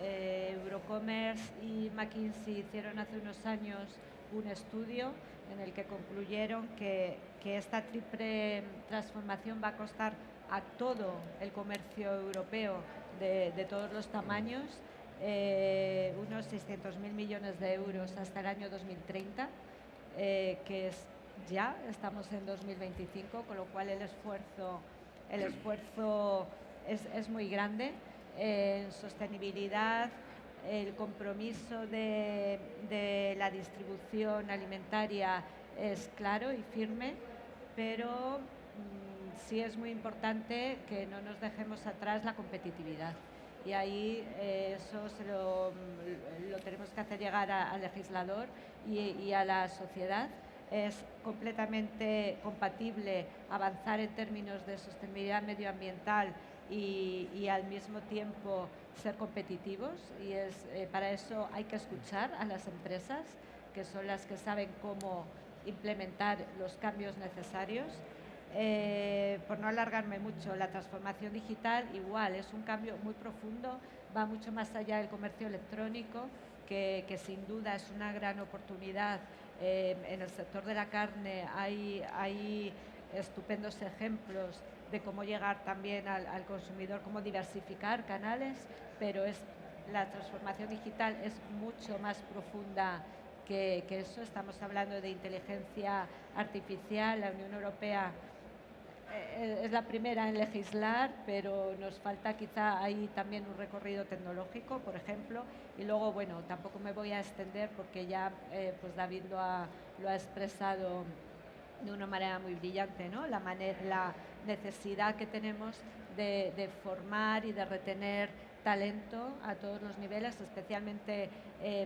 Speaker 7: Eurocommerce y McKinsey hicieron hace unos años un estudio en el que concluyeron que esta triple transformación va a costar a todo el comercio europeo de todos los tamaños unos 600.000 millones de euros hasta el año 2030, que es ya, estamos en 2025, con lo cual el esfuerzo es muy grande. En sostenibilidad, el compromiso de la distribución alimentaria es claro y firme, pero sí es muy importante que no nos dejemos atrás la competitividad. Y ahí eso lo tenemos que hacer llegar al legislador y a la sociedad. Es completamente compatible avanzar en términos de sostenibilidad medioambiental y al mismo tiempo ser competitivos, y para eso hay que escuchar a las empresas, que son las que saben cómo implementar los cambios necesarios. Por no alargarme mucho, la transformación digital igual es un cambio muy profundo, va mucho más allá del comercio electrónico, que sin duda es una gran oportunidad. En el sector de la carne hay estupendos ejemplos de cómo llegar también al consumidor, cómo diversificar canales, pero la transformación digital es mucho más profunda que eso. Estamos hablando de inteligencia artificial. La Unión Europea es la primera en legislar, pero nos falta quizá ahí también un recorrido tecnológico, por ejemplo. Y luego, bueno, tampoco me voy a extender porque ya pues David lo ha expresado de una manera muy brillante, ¿no? La necesidad que tenemos de formar y de retener talento a todos los niveles, especialmente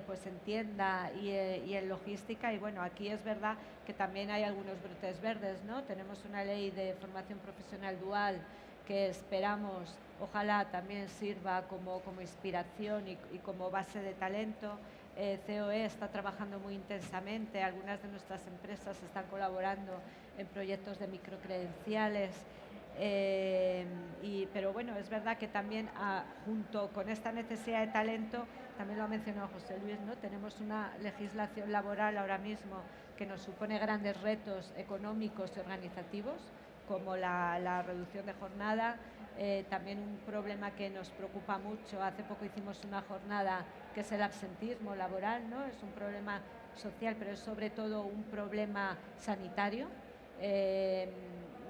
Speaker 7: pues en tienda y en logística. Y bueno, aquí es verdad que también hay algunos brotes verdes, ¿no? Tenemos una ley de formación profesional dual que esperamos, ojalá también sirva como inspiración y como base de talento. COE está trabajando muy intensamente, algunas de nuestras empresas están colaborando en proyectos de microcredenciales, pero bueno, es verdad que también junto con esta necesidad de talento, también lo ha mencionado José Luis, ¿no? Tenemos una legislación laboral ahora mismo que nos supone grandes retos económicos y organizativos, como la reducción de jornada. También un problema que nos preocupa mucho, hace poco hicimos una jornada que es el absentismo laboral, ¿no? Es un problema social, pero es sobre todo un problema sanitario.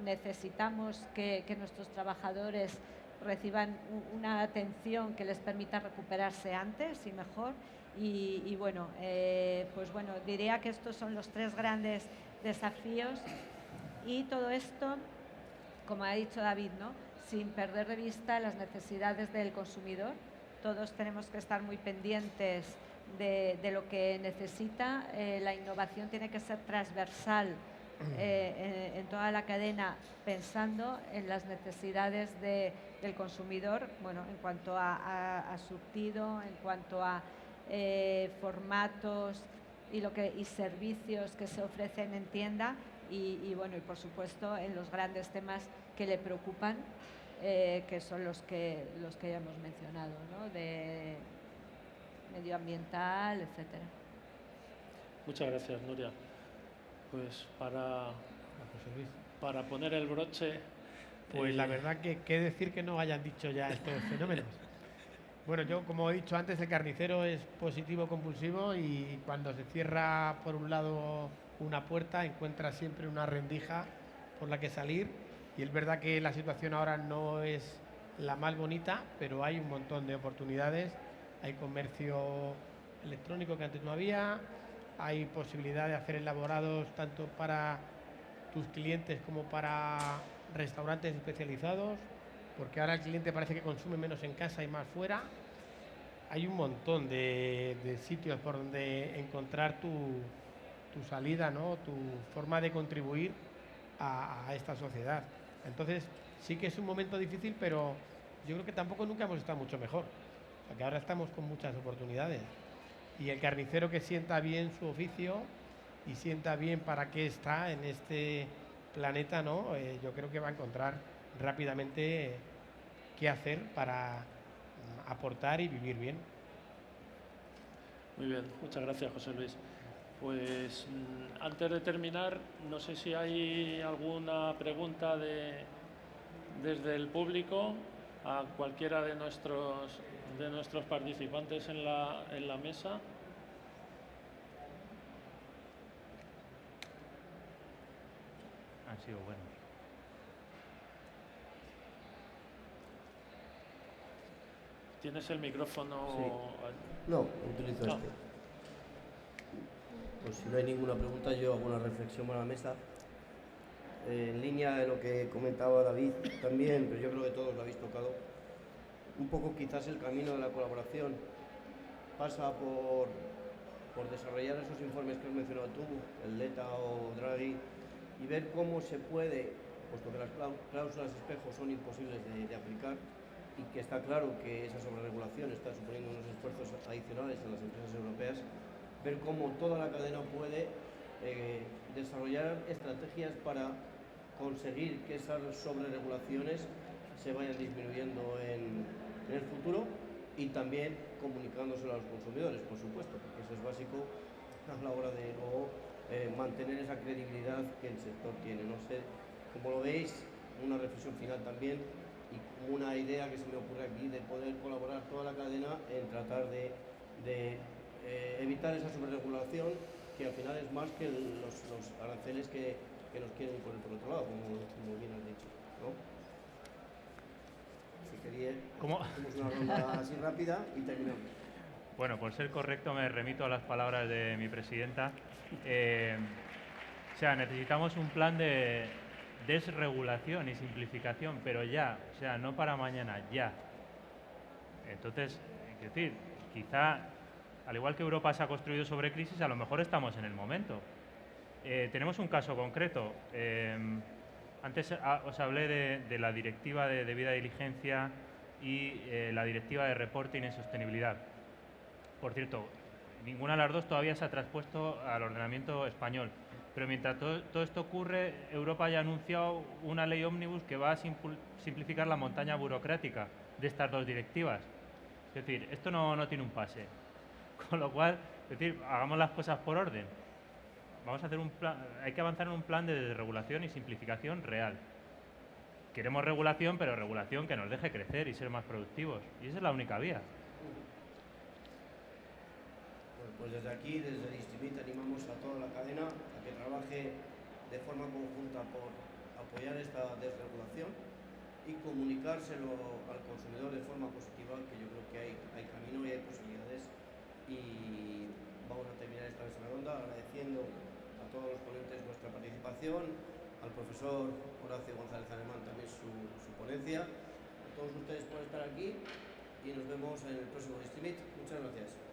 Speaker 7: Necesitamos que nuestros trabajadores reciban una atención que les permita recuperarse antes y mejor. Y bueno, pues bueno, diría que estos son los 3 grandes desafíos, y todo esto, como ha dicho David, ¿no?, sin perder de vista las necesidades del consumidor. Todos tenemos que estar muy pendientes de lo que necesita. La innovación tiene que ser transversal en toda la cadena, pensando en las necesidades del consumidor, bueno, en cuanto a surtido, en cuanto a formatos y servicios que se ofrecen en tienda, y bueno, y por supuesto en los grandes temas que le preocupan, que son los que ya hemos mencionado, ¿no?, de medioambiental, etcétera.
Speaker 5: Muchas gracias, Nuria. Pues para poner el broche...
Speaker 8: Pues la verdad que qué decir que no hayan dicho ya estos fenómenos. Bueno, yo, como he dicho antes, el carnicero es positivo compulsivo, y cuando se cierra por un lado una puerta encuentra siempre una rendija por la que salir, y es verdad que la situación ahora no es la más bonita, pero hay un montón de oportunidades. Hay comercio electrónico que antes no había, hay posibilidad de hacer elaborados tanto para tus clientes como para restaurantes especializados, porque ahora el cliente parece que consume menos en casa y más fuera. Hay un montón de sitios por donde encontrar tu salida, ¿no?, tu forma de contribuir a esta sociedad. Entonces, sí que es un momento difícil, pero yo creo que tampoco nunca hemos estado mucho mejor. O sea, que ahora estamos con muchas oportunidades. Y el carnicero que sienta bien su oficio y sienta bien para qué está en este planeta, ¿no?, yo creo que va a encontrar rápidamente qué hacer para aportar y vivir bien.
Speaker 5: Muy bien, muchas gracias, José Luis. Pues antes de terminar, no sé si hay alguna pregunta desde el público a cualquiera de nuestros participantes en la mesa.
Speaker 6: Han sido buenos.
Speaker 5: ¿Tienes el micrófono?
Speaker 1: Sí. No, utilizo este. Pues si no hay ninguna pregunta, yo hago una reflexión para la mesa. En línea de lo que comentaba David también, pero yo creo que todos lo habéis tocado. Un poco quizás el camino de la colaboración pasa por desarrollar esos informes que has mencionado tú, el LETA o Draghi, y ver cómo se puede, puesto que las cláusulas espejo son imposibles de aplicar, y que está claro que esa sobreregulación está suponiendo unos esfuerzos adicionales en las empresas europeas, ver cómo toda la cadena puede desarrollar estrategias para conseguir que esas sobreregulaciones se vayan disminuyendo en el futuro, y también comunicándoselo a los consumidores, por supuesto, porque eso es básico a la hora de luego mantener esa credibilidad que el sector tiene. No sé cómo lo veis, una reflexión final también, y como una idea que se me ocurre aquí de poder colaborar toda la cadena en tratar de evitar esa sobreregulación, que al final es más que los aranceles que nos quieren poner por otro lado, como bien has dicho, ¿no? Si quería, hacemos una ronda así rápida y terminamos.
Speaker 6: Bueno, por ser correcto me remito a las palabras de mi presidenta. O sea, necesitamos un plan de desregulación y simplificación, pero ya, o sea, no para mañana, ya. Entonces, es decir, quizá, al igual que Europa se ha construido sobre crisis, a lo mejor estamos en el momento. Tenemos un caso concreto. Antes os hablé de la directiva de debida diligencia y la directiva de reporting en sostenibilidad. Por cierto, ninguna de las dos todavía se ha traspuesto al ordenamiento español. Pero mientras todo esto ocurre, Europa ya ha anunciado una ley ómnibus que va a simplificar la montaña burocrática de estas dos directivas. Es decir, esto no tiene un pase. Con lo cual, es decir, hagamos las cosas por orden. Vamos a hacer un plan, hay que avanzar en un plan de desregulación y simplificación real. queremos regulación, pero regulación que nos deje crecer y ser más productivos. Y esa es la única vía.
Speaker 1: Bueno, pues desde aquí, desde Distribit, animamos a toda la cadena a que trabaje de forma conjunta por apoyar esta desregulación y comunicárselo al consumidor de forma positiva, que yo creo que hay camino y hay posibilidades. Y vamos a terminar esta mesa redonda agradeciendo a todos los ponentes vuestra participación, al profesor Horacio González Alemán también su ponencia, a todos ustedes por estar aquí y nos vemos en el próximo Distribit. Muchas gracias.